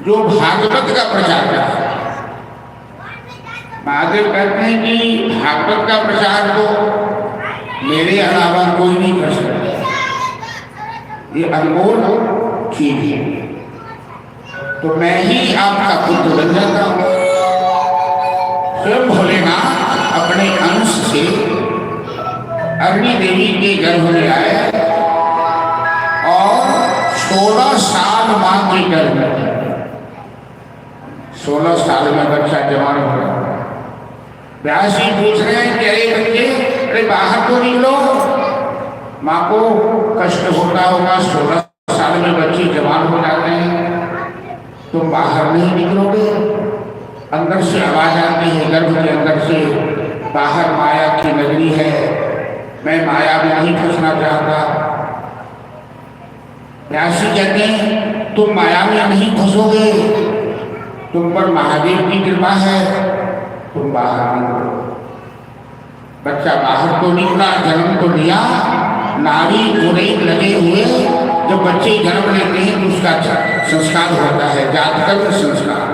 जो भागवत का प्रचार करे। महादेव कहते हैं कि भागवत का प्रचार तो मेरे अलावा कोई नहीं कर सकता, ये अनमोल चीज है, तो मैं ही आपका पुत्र बन जाता हूं। स्वयं भोलेनाथ अपने अंश से अग्नि देवी के गर्भ में आए और 16 साल मां के गर्भ में, 16 साल में बच्चा जवान हो रहा। व्यास जी पूछ रहे हैं कि अरे बच्चे, अरे बाहर तो निकलो, माँ को कष्ट होता होगा, 16 साल में बच्चे जवान हो जाते हैं, तुम बाहर नहीं निकलोगे। अंदर से आवाज आती है, गर्भ के अंदर से, बाहर माया की नगरी है, मैं माया में नहीं फंसना चाहता। व्यास जी कहते हैं तुम माया में नहीं फंसोगे, तुम पर महादेव की कृपा है, तुम बाहर निकलो। बच्चा बाहर तो निकला, जन्म तो लिया, नारी घोड़े लगे हुए। जब बच्चे जन्म लेते हैं तो उसका संस्कार होता है, जातकर्म संस्कार।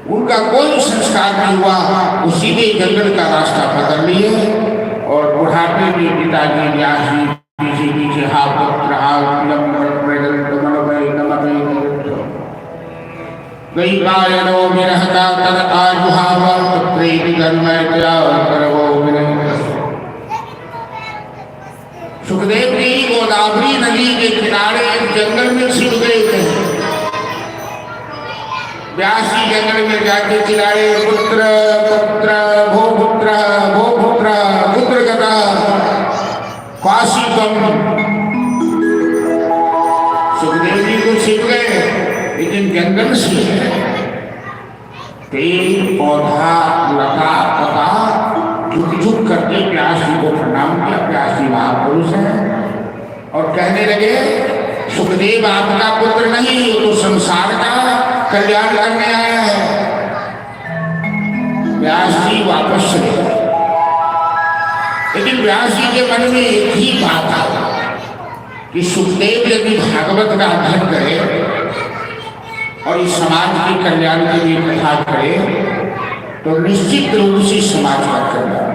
उनका कोई संस्कार नहीं हुआ, उसी ने जंगल का रास्ता पकड़ लिए और बुढ़ापे में पिताजी व्यास जी पीछे पीछे गई गायनो विरहता तद आजुहाव पुत्रेति जन्मैत्या करवो विनय। सुखदेव जी गोदावरी नदी के किनारे एक जंगल में छिप गए थे। व्यास जी जंगल में जाके चिल्लाए, पुत्र पुत्र भो पुत्र भो पुत्र पुत्र गदा काशी कम। सुखदेव जी को छिप गए, लेकिन जंगल से पेड़ पौधा लता पता झुक झुक करके व्यास जी को प्रणाम प्रणाम किया, व्यास जी महापुरुष हैं, और कहने लगे सुखदेव आपका पुत्र नहीं, वो तो संसार का कल्याण करने आया है। व्यास जी वापस चले गए, लेकिन व्यास जी के मन में एक ही बात आई कि सुखदेव यदि भागवत का अध्ययन करे और इस समाज के कल्याण के लिए कथा करे तो निश्चित रूप से समाज का कल्याण।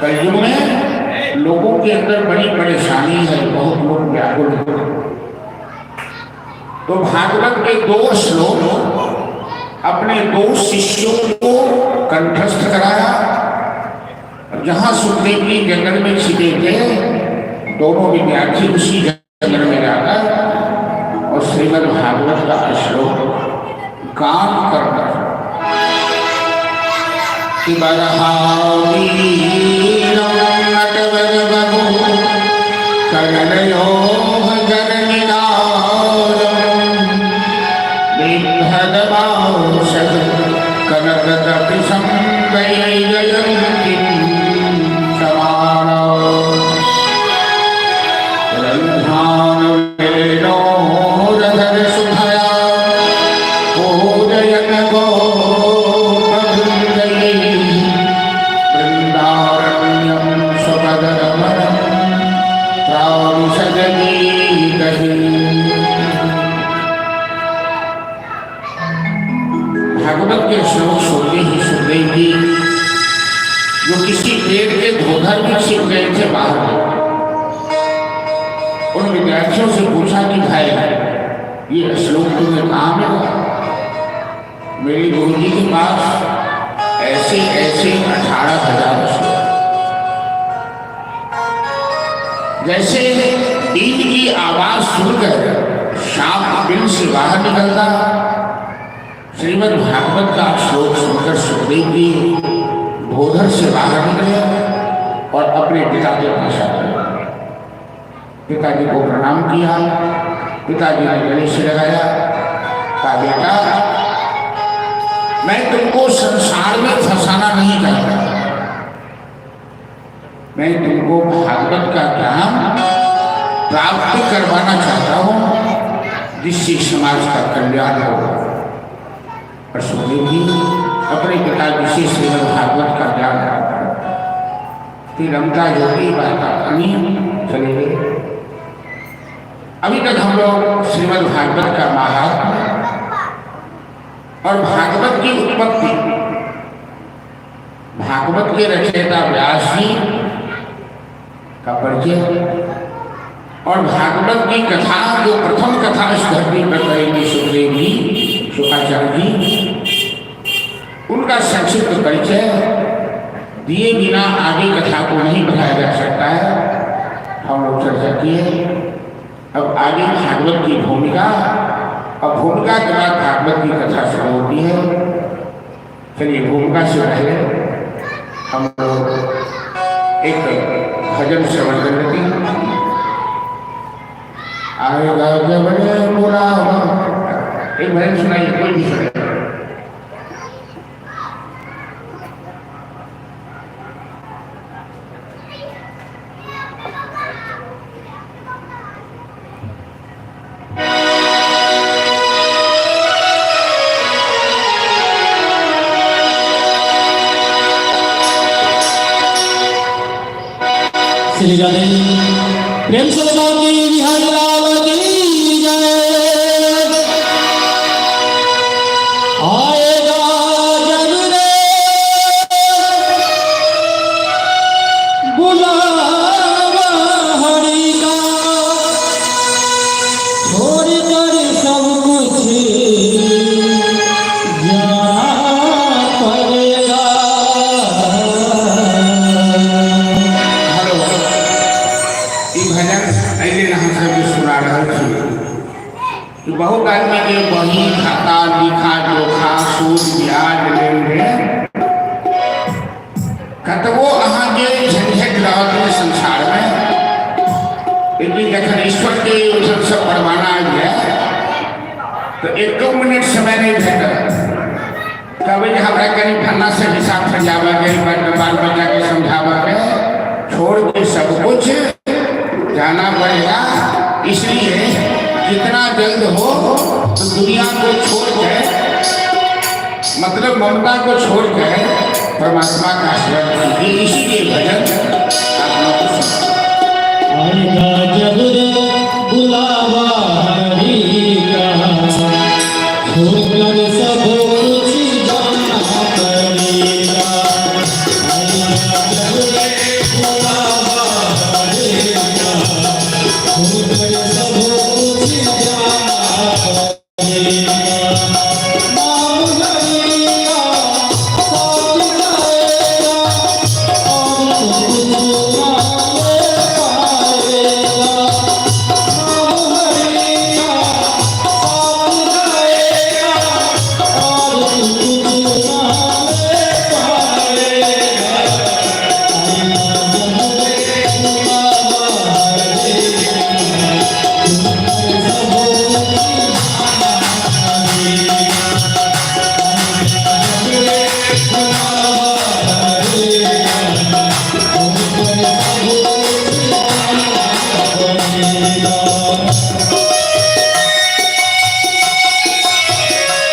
कलयुग में लोगों के अंदर बड़ी परेशानी है, बहुत लोग व्याकुल हैं। तो भागवत के 2 श्लोक अपने 2 शिष्यों को कंठस्थ कराया। जहां सुखदेव जी जंगल में छिपे थे, दोनों विद्यार्थी उसी जंगल में जाकर और श्रीमद् भागवत का श्लोक गान करना कि भागवत के श्लोक सुनते ही सुखदेव जी जो किसी पेड़ के धोधर में छिप गए थे बाहर, उन विद्यार्थियों से पूछा कि भाई ये श्लोक तुम्हें कहाँ मिला? मेरे गुरु जी के पास ऐसे 18,000 श्लोक। जैसे ईद की आवाज सुनकर सांप बिल से बाहर निकलता, श्रीमद् भागवत का श्लोक सुनकर सुखदेव जी धोधर से बाहर निकले और अपने पिता के पास आए। पिताजी को प्रणाम किया, पिताजी ने गले से लगाया, कहा बेटा मैं तुमको संसार में फंसाना नहीं चाहता, मैं तुमको भागवत का ज्ञान प्राप्त करवाना चाहता हूँ जिससे समाज का कल्याण होगा। और सुखदेव जी अपने पिताजी से श्रीमद् भागवत का ज्ञान प्राप्त, फिर रमता ज्योति बाता कहानी चले गए। अभी तक हम लोग श्रीमद् भागवत का महात्म्य और भागवत की उत्पत्ति, भागवत के रचयिता व्यास जी का परिचय और भागवत की कथा जो प्रथम कथा इस धरती पर करेंगे सुखदेव जी, शुक्राचार्य जी, उनका संक्षिप्त परिचय दिए बिना आगे कथा को नहीं बढ़ाया जा सकता है। हम लोग चर्चा किए। अब आगे भागवत की भूमिका और भूमिका के बाद भागवत की कथा शुरू होती है। चलिए भूमिका से पहले हम लोग एक भजन श्रवण कर लेते हैं। आएगा जब बुलावा, एक भजन सुनाइए, कोई भी सुनाइए। श्री राधे प्रेम से लगाओगे बिहारी लाल की जय। आएगा जब रे बुलावा हरि का, छोड़ कर सब कुछ जाना पड़ेगा। बहुत आदमी के वही खाता लिखा जोखा सूद ब्याज लेन देन कतबो अहाँ के झंझट रहत संसार में, लेकिन जखन ईश्वर के ओर से परवाना आ गया तो 1 मिनट समय नहीं भेटल। कभी हमरा कहीं फन्ना से हिसाब समझावा के, बाल बच्चा के समझावा के छोड़ के सब कुछ जाना पड़ेगा। इसलिए जितना जल्द हो तो दुनिया को छोड़ के, मतलब ममता को छोड़ के परमात्मा का आशीर्वाद कीजिए। इसीलिए भजन आप लोग को सुनाओ। आएगा जब रे बुलावा हरि का, छोड़कर सब कुछ जाना पड़ेगा। आएगा जब रे बुलावा हरि का, छोड़कर सब कुछ जाना पड़ेगा। नाम हरि का साथ जाएगा और कुछ ना ले पाएगा। नाम हरि का साथ जाएगा और कुछ ना ले पाएगा। आएगा जब रे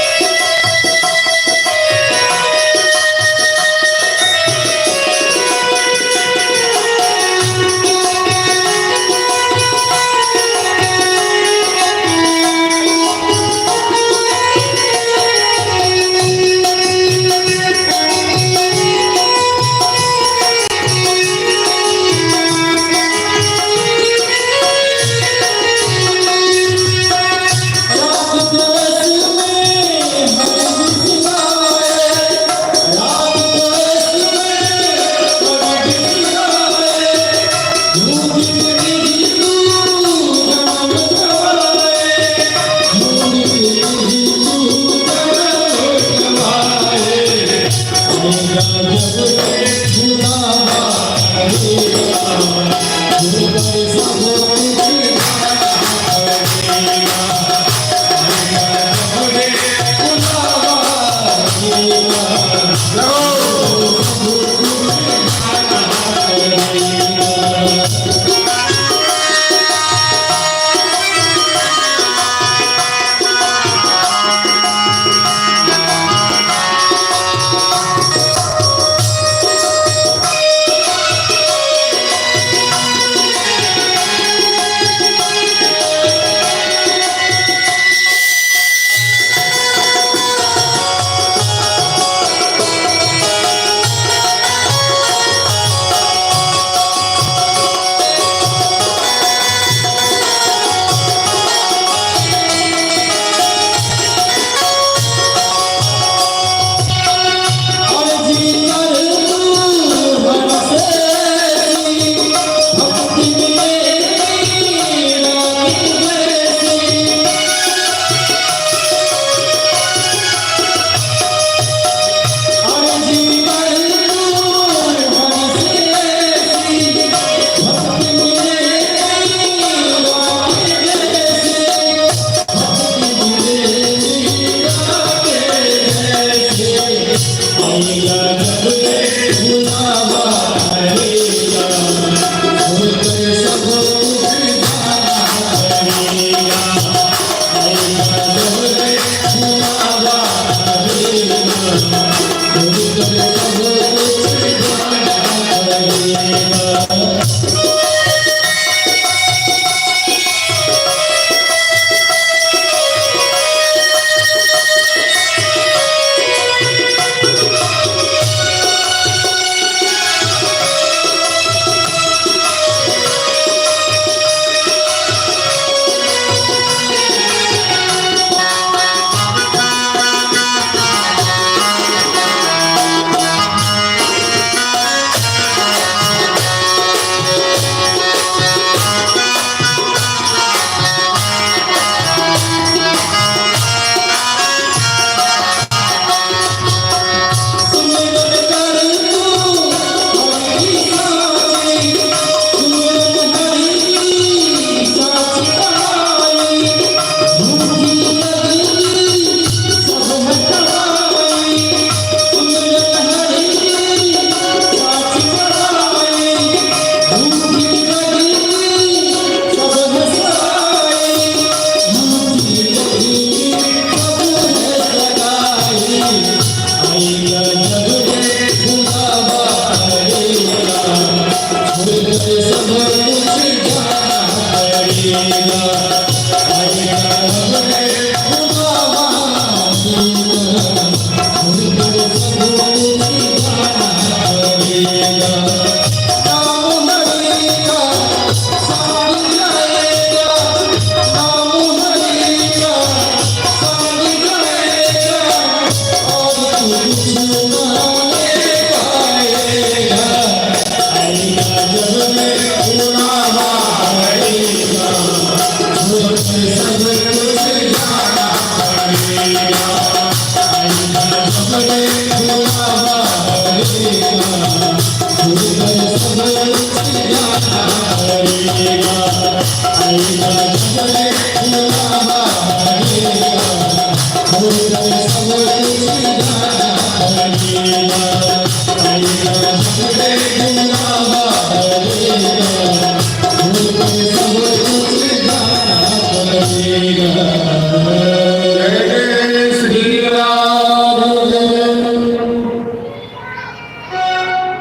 बुलावा हरि का, छोड़कर सब कुछ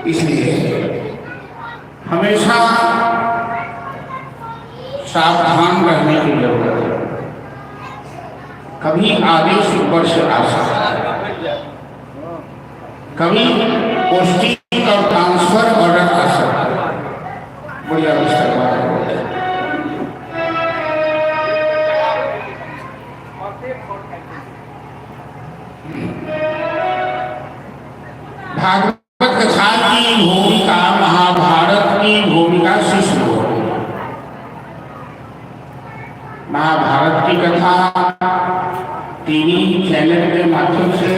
इसलिए हमेशा सावधान रहने की जरूरत है। कभी आदेश ऊपर से आ सकता है, कभी पोस्टिंग और ट्रांसफर ऑर्डर आ सकता है। बढ़िया विस्तार भागवत कथा की भूमिका महाभारत की भूमिका से शुरू हो। महाभारत की कथा टीवी चैनल के माध्यम से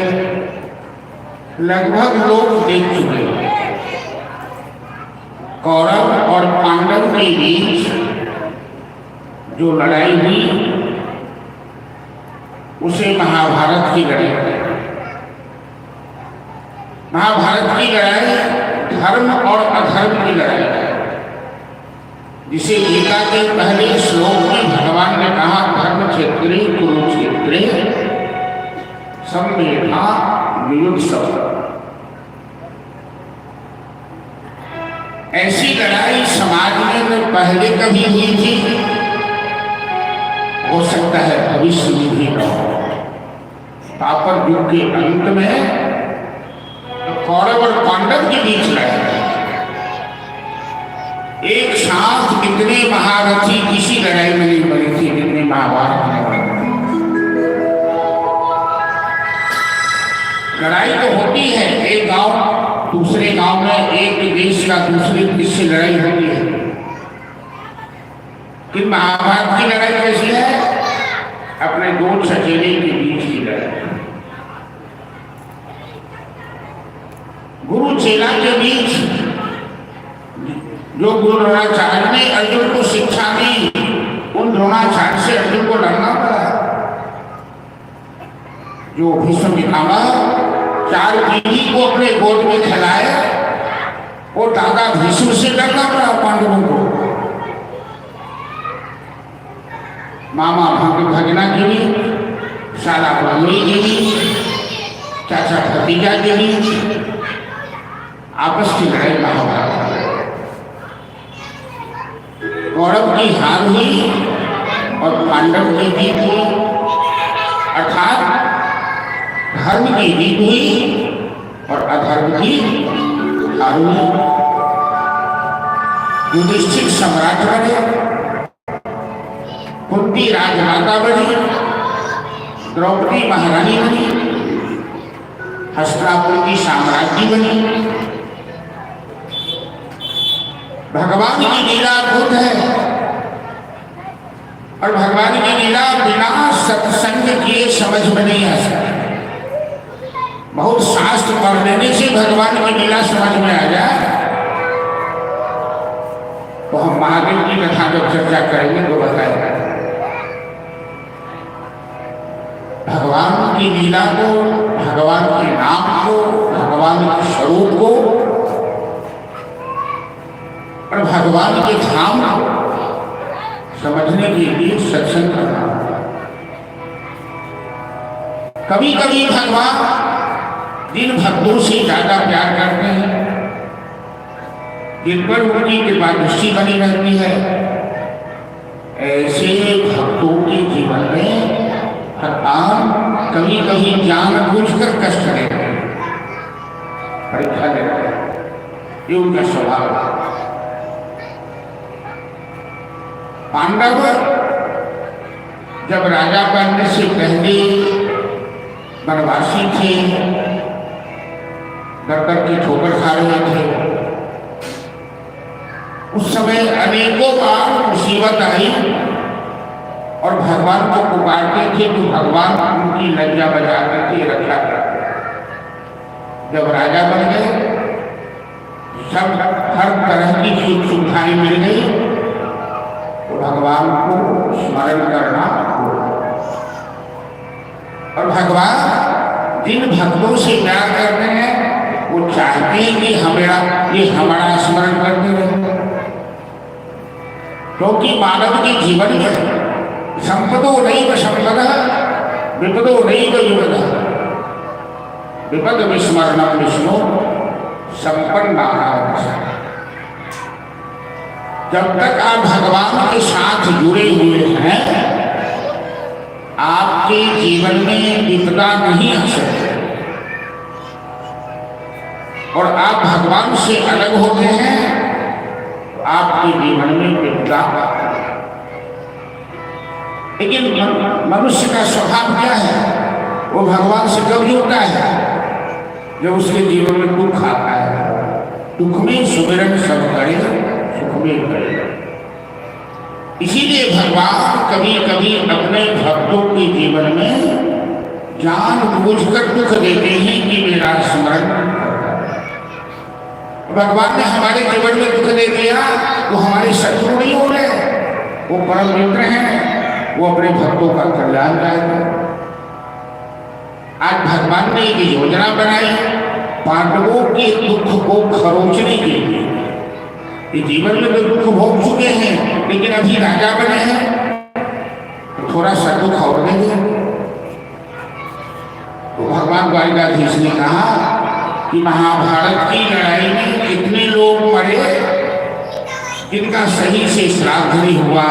लगभग लोग देख चुके हैं। कौरव और पांडव के बीच जो लड़ाई हुई उसे महाभारत की लड़ाई है। महाभारत की लड़ाई धर्म और अधर्म की लड़ाई है, जिसे गीता के पहले श्लोक में भगवान ने कहा धर्म क्षेत्रे कुरुक्षेत्रे सम्मेधा युयुत्सव। ऐसी लड़ाई समाज में पहले कभी हुई थी, हो सकता है भविष्य में भी न हो। द्वापर युग के अंत में कौरव और पांडव के बीच लड़ाई, एक साथ कितने महारथी किसी लड़ाई में नहीं बनी थी जितने महाभारत में बनी। लड़ाई तो होती है, एक गांव दूसरे गांव में, एक देश का दूसरे देश से लड़ाई होती है, कि महाभारत की लड़ाई कैसी है? अपने दो चचेरे के बीच की लड़ाई, गुरु चेला के बीच। जो गुरु द्रोणाचार्य ने अर्जुन को शिक्षा दी, उन द्रोणाचार्य से अर्जुन को लड़ना पड़ा। जो भीष्म पितामह 4 पीढ़ी को अपने गोद में खिलाए, वो दादा भीष्म से लड़ना पड़ा पांडवों को। मामा भगना गिरी, साला बलुई गिरी, चाचा भतीजा गिरी, आपस की लड़ाई महाभारत। कौरव की हार हुई और पांडव की जीत हुई, अर्थात धर्म की जीत हुई और अधर्म की हार हुई। युधिष्ठिर सम्राट बने, कुंती राजमाता बनी, द्रौपदी महारानी बनी, हस्तिनापुर की साम्राज्य बनी। भगवान की लीला अद्भुत है, और भगवान की लीला बिना सत्संग किए समझ में नहीं आ सकती। बहुत शास्त्र पढ़ लेने से भगवान की लीला समझ में आ जाए तो हम महादेव की कथा जब चर्चा करेंगे तो बताएगा। भगवान की लीला को, भगवान के नाम को, भगवान के स्वरूप को और भगवान के धाम को समझने के लिए सत्संग करना। कभी कभी भगवान जिन भक्तों से ज्यादा प्यार करते हैं, जिन पर उनकी कृपा दृष्टि बनी रहती है, ऐसे भक्तों के जीवन में भगवान कभी कभी जानबूझकर कष्ट देते हैं, परीक्षा देते हैं। ये उनका स्वभाव है। पांडव जब राजा बनने से पहले वनवासी थे, डर के ठोकर खा रहे थे। उस समय अनेकों बार मुसीबत आई, और भगवान को पुकारते थे तो भगवान उनकी लज्जा बजा करके रक्षा करते। जब राजा बन गए, सब हर तरह की सुख सुविधाएं मिल गई, तो भगवान को स्मरण करना होगा। और भगवान जिन भक्तों से प्यार करते हैं वो चाहते हैं कि ये हमारा स्मरण करते रहे, क्योंकि मानव के जीवन में संपदो नैव संपदा विपदो नैव विपदा विपद विस्मरणम विष्णु संपन्नानां। जब तक आप भगवान के साथ जुड़े हुए हैं, आपके जीवन में विपदा नहीं आ सकती, और आप भगवान से अलग होते हैं, आपके जीवन में विपदा। लेकिन मनुष्य का स्वभाव क्या है? वो भगवान से कब जुड़ता है? जब उसके जीवन में दुख आता है। दुख में सुमिरन सब करे, सुख में करे। इसीलिए भगवान कभी कभी अपने भक्तों के जीवन में जानबूझकर दुख देते हैं कि मेरा स्मरण। भगवान ने हमारे जीवन में दुख दे दिया तो हमारे शत्रु नहीं हो रहे, वो परम मित्र हैं, वो अपने भक्तों का कल्याण करेंगे। आज भगवान ने एक योजना बनाई पांडवों के दुख को खरोचने के लिए। ये जीवन में तो दुख भोग चुके हैं, लेकिन अभी राजा बने हैं तो थोड़ा सा दुख और देंगे। तो भगवान द्वारिकाधीश ने कहा कि महाभारत की लड़ाई में कितने लोग मरे जिनका सही से श्राद्ध नहीं हुआ,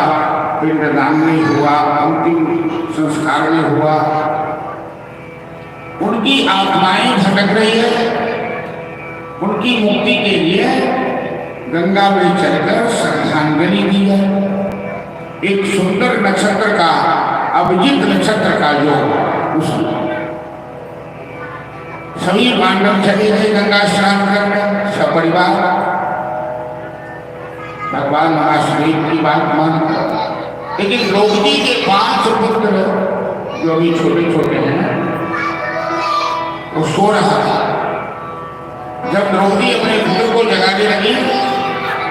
पिंडदान नहीं हुआ, अंतिम संस्कार नहीं हुआ। उनकी आत्माएं भटक रही है, उनकी मुक्ति के लिए गंगा में चलकर श्रद्धांजलि दी है। एक सुंदर नक्षत्र का, अभिजीत नक्षत्र का जो सभी पांडव चले गए गंगा स्नान करने, सपरिवार। भगवान महाशिव की बात मानकर, लेकिन द्रौपदी के 5 पुत्र जो अभी छोटे छोटे हैं वो सो रहा था। जब द्रौपदी अपने पुत्र को जगाने लगी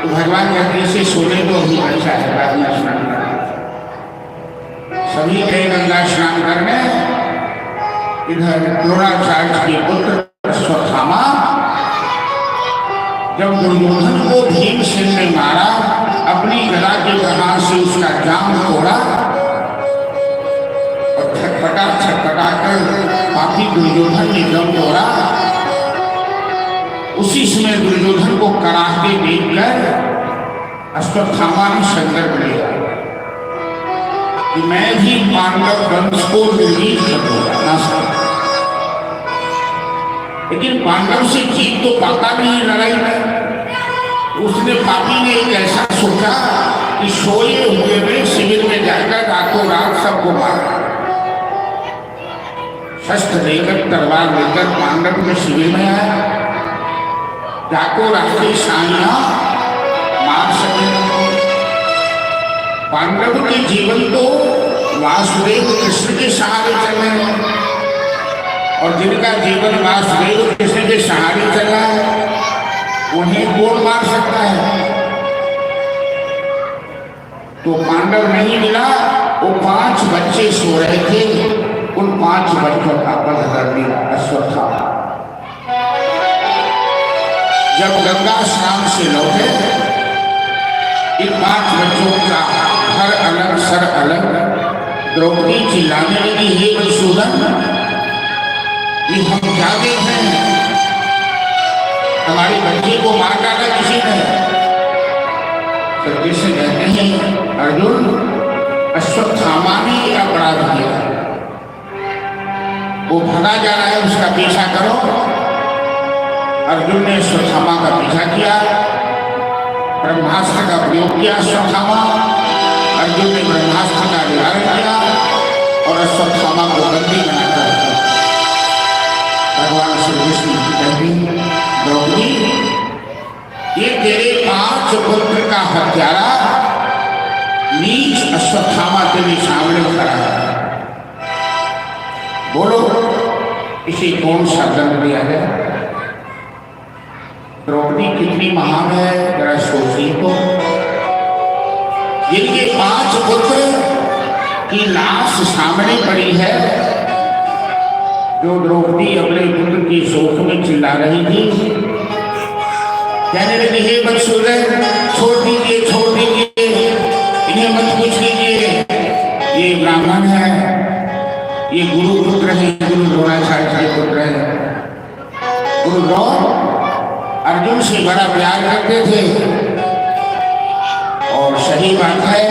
तो भगवान कहते से सोने तो अभी अच्छा है, बाद में स्नान करना। सभी गए गंगा स्नान करने। इधर द्रोणाचार्य के पुत्र अश्वत्थामा जब दुर्योधन को भीमसेन ने मारा, अपनी गदा के प्रहार से उसका जांघ तोड़ा और छटपटा कर पापी दुर्योधन ने दम तोड़ा। उसी समय दुर्योधन को कराहते देखकर अश्वत्थामा ने संकल्प लिया कि मैं भी पांडव वंश को निर्वीर कर दूंगा। लेकिन पांडव से जीत तो पाता नहीं लड़ाई में। उसने पापी ने एक ऐसा सोचा कि सोए हुए में शिविर में जाकर रातों रात सबको मारा। शस्त्र लेकर, तलवार लेकर पांडव के शिविर में आया। जाको रात्रि साइया मार सके। पांडव के जीवन तो वासुदेव कृष्ण के सहारे चल रहे हैं, और जिनका जीवन वासुदेव कृष्ण के सहारे चल रहा है उन्हें कौन मार सकता है? तो पांडव नहीं मिला। वो 5 बच्चे सो रहे थे, उन 5 बच्चों का वध कर दिया अश्वत्थामा। जब गंगा स्नान से लौटे, इन 5 बच्चों का हर अलग सर अलग। द्रौपदी चिल्लाने लगी, हे मधुसूदन, ये हम क्या देख रहे हैं? हमारे बच्चे को मार डाला किसी ने। सत्य से कहते हैं, अर्जुन, अश्वत्थामा ने अपराध किया, वो भगा जा रहा है, उसका पीछा करो। अर्जुन ने अश्वत्थामा का पीछा किया, ब्रह्मास्त्र का प्रयोग किया। अश्वत्थामा अर्जुन ने ब्रह्मास्त्र का निवारण किया और अश्वत्थामा को बंदी बनाकर भगवान श्री कृष्ण की कहती, द्रौपदी, ये तेरे 5 पुत्र का हत्यारा बीच अश्वत्थामा तेरे सामने खड़ा है। बोलो इसे कौन सा दंड दिया गया? द्रौपदी कितनी महान है, जरा सोचिए तो। जिनके 5 पुत्र की लाश सामने पड़ी है, जो द्रौपदी अपने पुत्र की शोक में चिल्ला रही थी, कहने लगी हे वत्सुदेव, छोड़ दीजिए छोड़ दीजिए, इन्हें मत कुछ लीजिए, ये ब्राह्मण है, ये गुरु पुत्र है, गुरु द्रोणाचार्य के पुत्र है। गुरु द्रोण अर्जुन से बड़ा प्यार करते थे, और सही बात है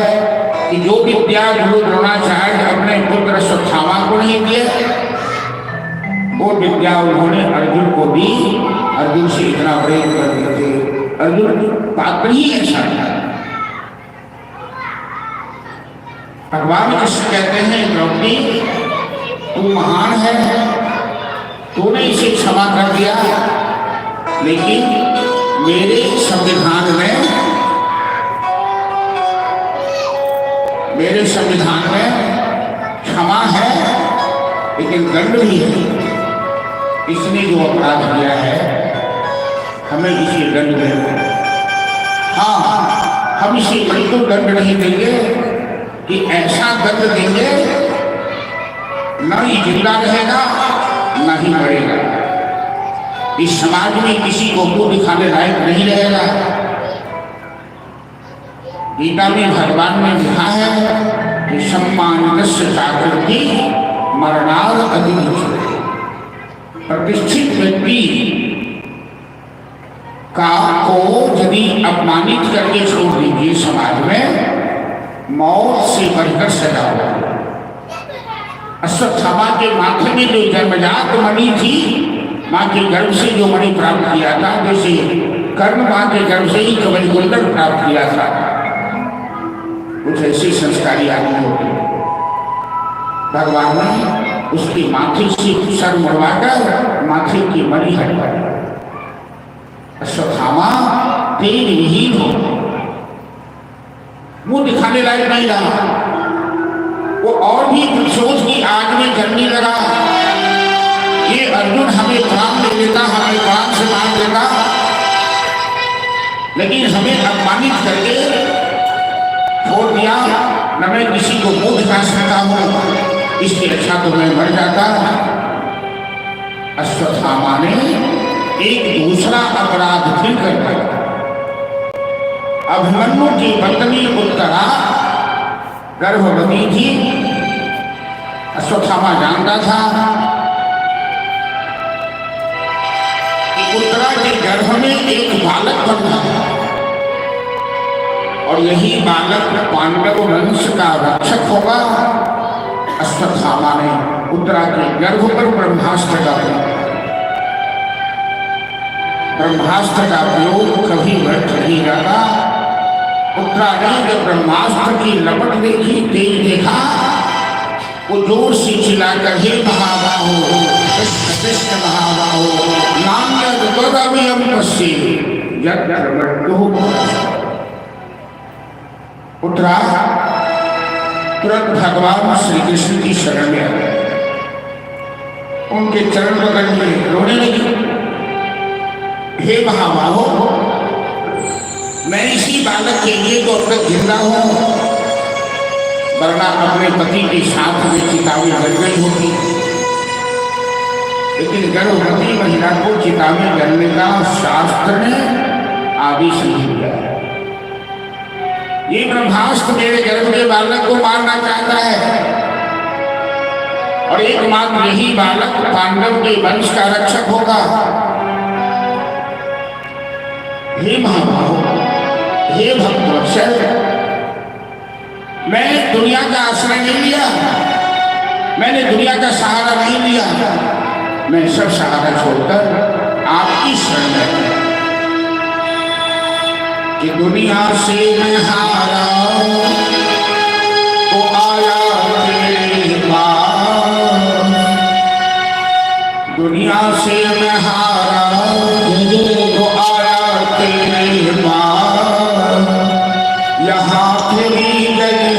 कि जो विद्या गुरु द्रोणाचार्य अपने पुत्र अश्वत्थामा को नहीं दिए, वो विद्या उन्होंने अर्जुन को दी। अर्जुन से इतना प्रेम करते थे, अर्जुन पात्र ही ऐसा था। भगवान कृष्ण कहते हैं द्रौपदी तू महान है, तूने इसे क्षमा कर दिया, लेकिन मेरे संविधान में क्षमा है, लेकिन दंड भी है। इसने जो अपराध किया है, हमें इसे दंड देंगे। हाँ, हम इसे बिल्कुल दंड नहीं देंगे कि ऐसा दंड देंगे न ही जिंदा रहेगा न ही मरेगा। इस समाज में किसी को मुंह दिखाने लायक नहीं रहेगा। गीता में भगवान ने लिखा है कि सम्मानितस्य चाकृति मरणाद अधिमुच्यते। प्रतिष्ठित व्यक्ति का को यदि अपमानित करके छोड़ दीजिए समाज में, मौत से बढ़कर सजा होगी। अश्वत्थामा के माथे में जो जन्मजात मणि थी, माँ के गर्भ से जो मणि प्राप्त किया था, जैसे कर्ण माँ के गर्भ से ही कवच कुंडल प्राप्त किया था, कुछ ऐसे संस्कारी आदमी होते। भगवान ने उसके माथे से सर मुड़वाकर माथे की मणि हटवा दी। अश्वत्थामा तेज विहीन हो, मुंह दिखाने लायक नहीं रहा। वो और भी सोच की आग में जलने लगा। ये अर्जुन हमें प्राण दे देता, हमें प्राण से मार देता, लेकिन हमें अपमानित करके छोड़ दिया। न मैं किसी को मुंह दिखा सकता हूँ, इसकी अच्छा तो मैं मर जाता। अश्वत्थामा ने एक दूसरा अपराध फिर कर दिया। अभिमन्यु की पत्नी उत्तरा गर्भवती थी। अश्वत्थामा जानता था कि उत्तरा के गर्भ में एक बालक बनता है, और यही बालक पांडव वंश का रक्षक होगा। अश्वत्थामा ने उत्तरा के गर्भ पर ब्रह्मास्त्र का प्रयोग कभी व्यर्थ नहीं जाता। उत्तरा ने जब ब्रह्मास्त्र की लपट देखी, तेज देखा, वो जोर से चिल्लाकर हे महाबाहो, कृष्ण महाबाहो, नान्यत् त्वदभयं पश्ये यत्र मृत्युः। उत्तरा तुरंत भगवान श्री कृष्ण की शरण में आ गए, उनके चरण पकड़ में रोने लगी। हे महाबाहो, मैं इसी बालक के लिए तो अब तक जिंदा हूं, वरना अपने पति के साथ में चिता में जल गई होती। लेकिन गर्भवती महिला को चिता में जलने का शास्त्र ने आदेश नहीं दिया। ये ब्रह्मास्त्र मेरे गर्भ के बालक को मारना चाहता है, और एकमात्र यही बालक पांडव के वंश का रक्षक होगा। हे महाबाहो, हे भक्तवत्सल, मैं दुनिया का आश्रय नहीं लिया, मैंने दुनिया का सहारा नहीं लिया, मैं सब सहारा छोड़कर आपकी शरण में, कि दुनिया से मैं हारा तो आया तेरे पास, दुनिया से मैं हारा तो आया तेरे पास, यहाँ तेरी गई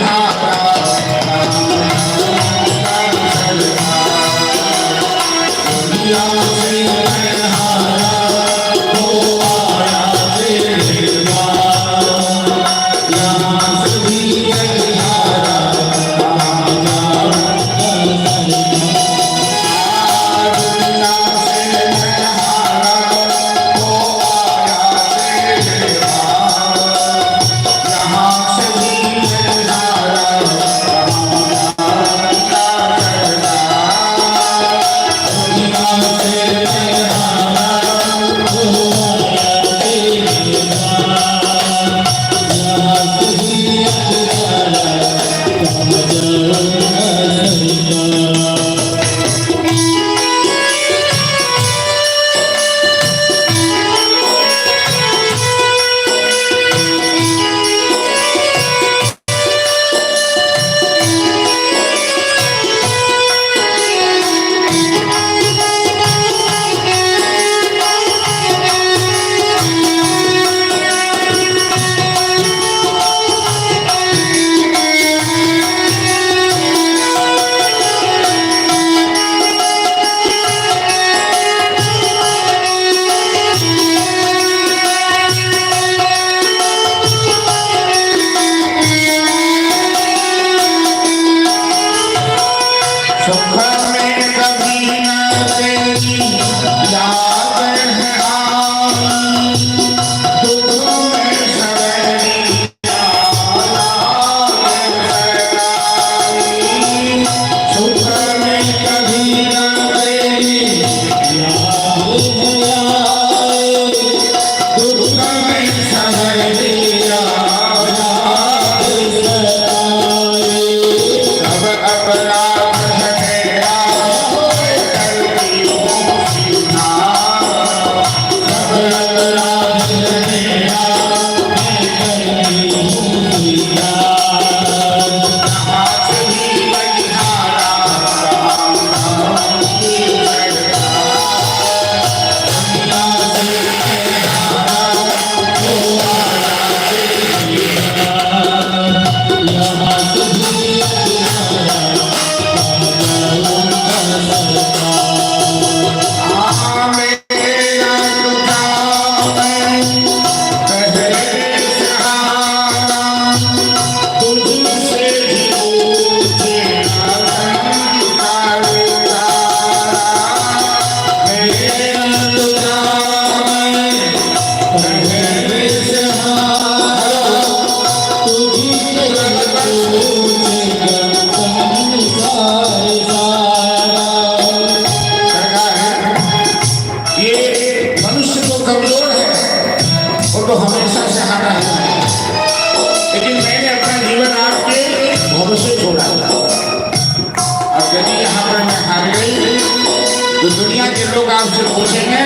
से पूछेंगे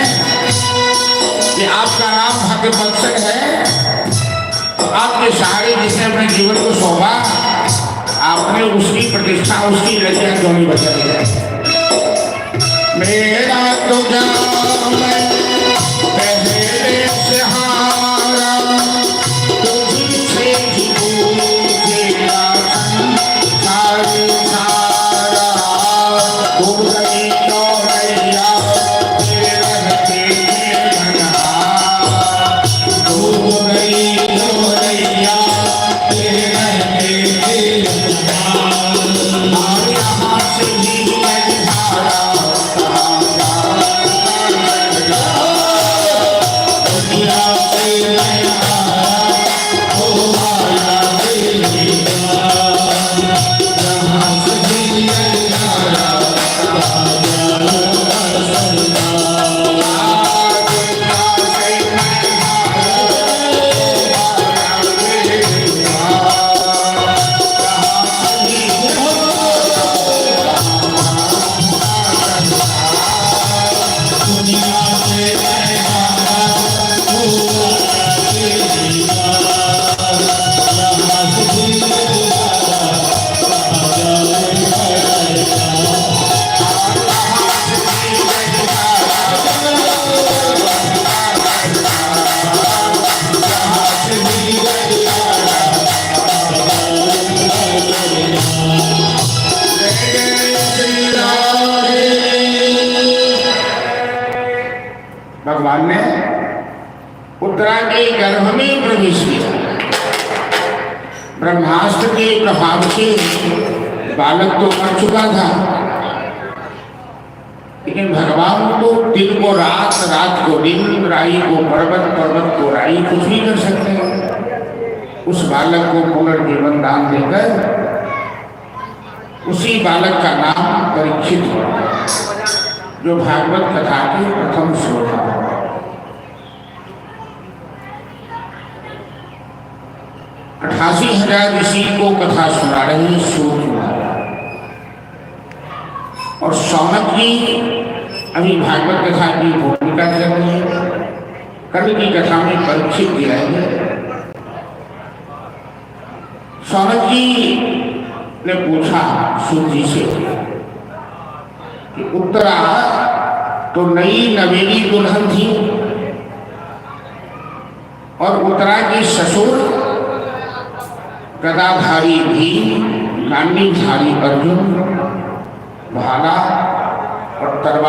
कि आपका नाम भाग्यवत्सल है, तो आपके सारे जिसने अपने जीवन को सौंपा, आपने उसकी प्रतिष्ठा, उसकी रचना क्यों नहीं बचाई है? मेरा तो जाम पहले से हारा, तुझसे ही पूछेगा सारे सारा, तू गई तो नैया तेरे रहते घना, तू गई तो नैया तेरे रहते घना, और यहाँ से ही मैं धारा भगवान ने उत्तरा के गर्भ में प्रवेश किया। ब्रह्मास्त्र के प्रभाव से बालक तो मर चुका था, लेकिन भगवान को दिन को रात, रात को दिन, राई को पर्वत, पर्वत को राई, कुछ भी कर सकते हैं। उस बालक को पुनर्जीवन दान देकर उसी बालक का नाम परीक्षित हुआ, जो भागवत कथा के प्रथम श्लोक है। 88,000 ऋषि को कथा सुना रहे सूत महाराज, और शौनक जी अभी भागवत कथा की भूमिका चल रही है। कल की कथा में परीक्षित दिलाएंगे। शौनक जी ने पूछा सूत जी से कि उत्तरा तो नई नवेली दुल्हन थी, और उत्तरा के ससुर गदाधारी भी, गांडीधारी अर्जुन, भाला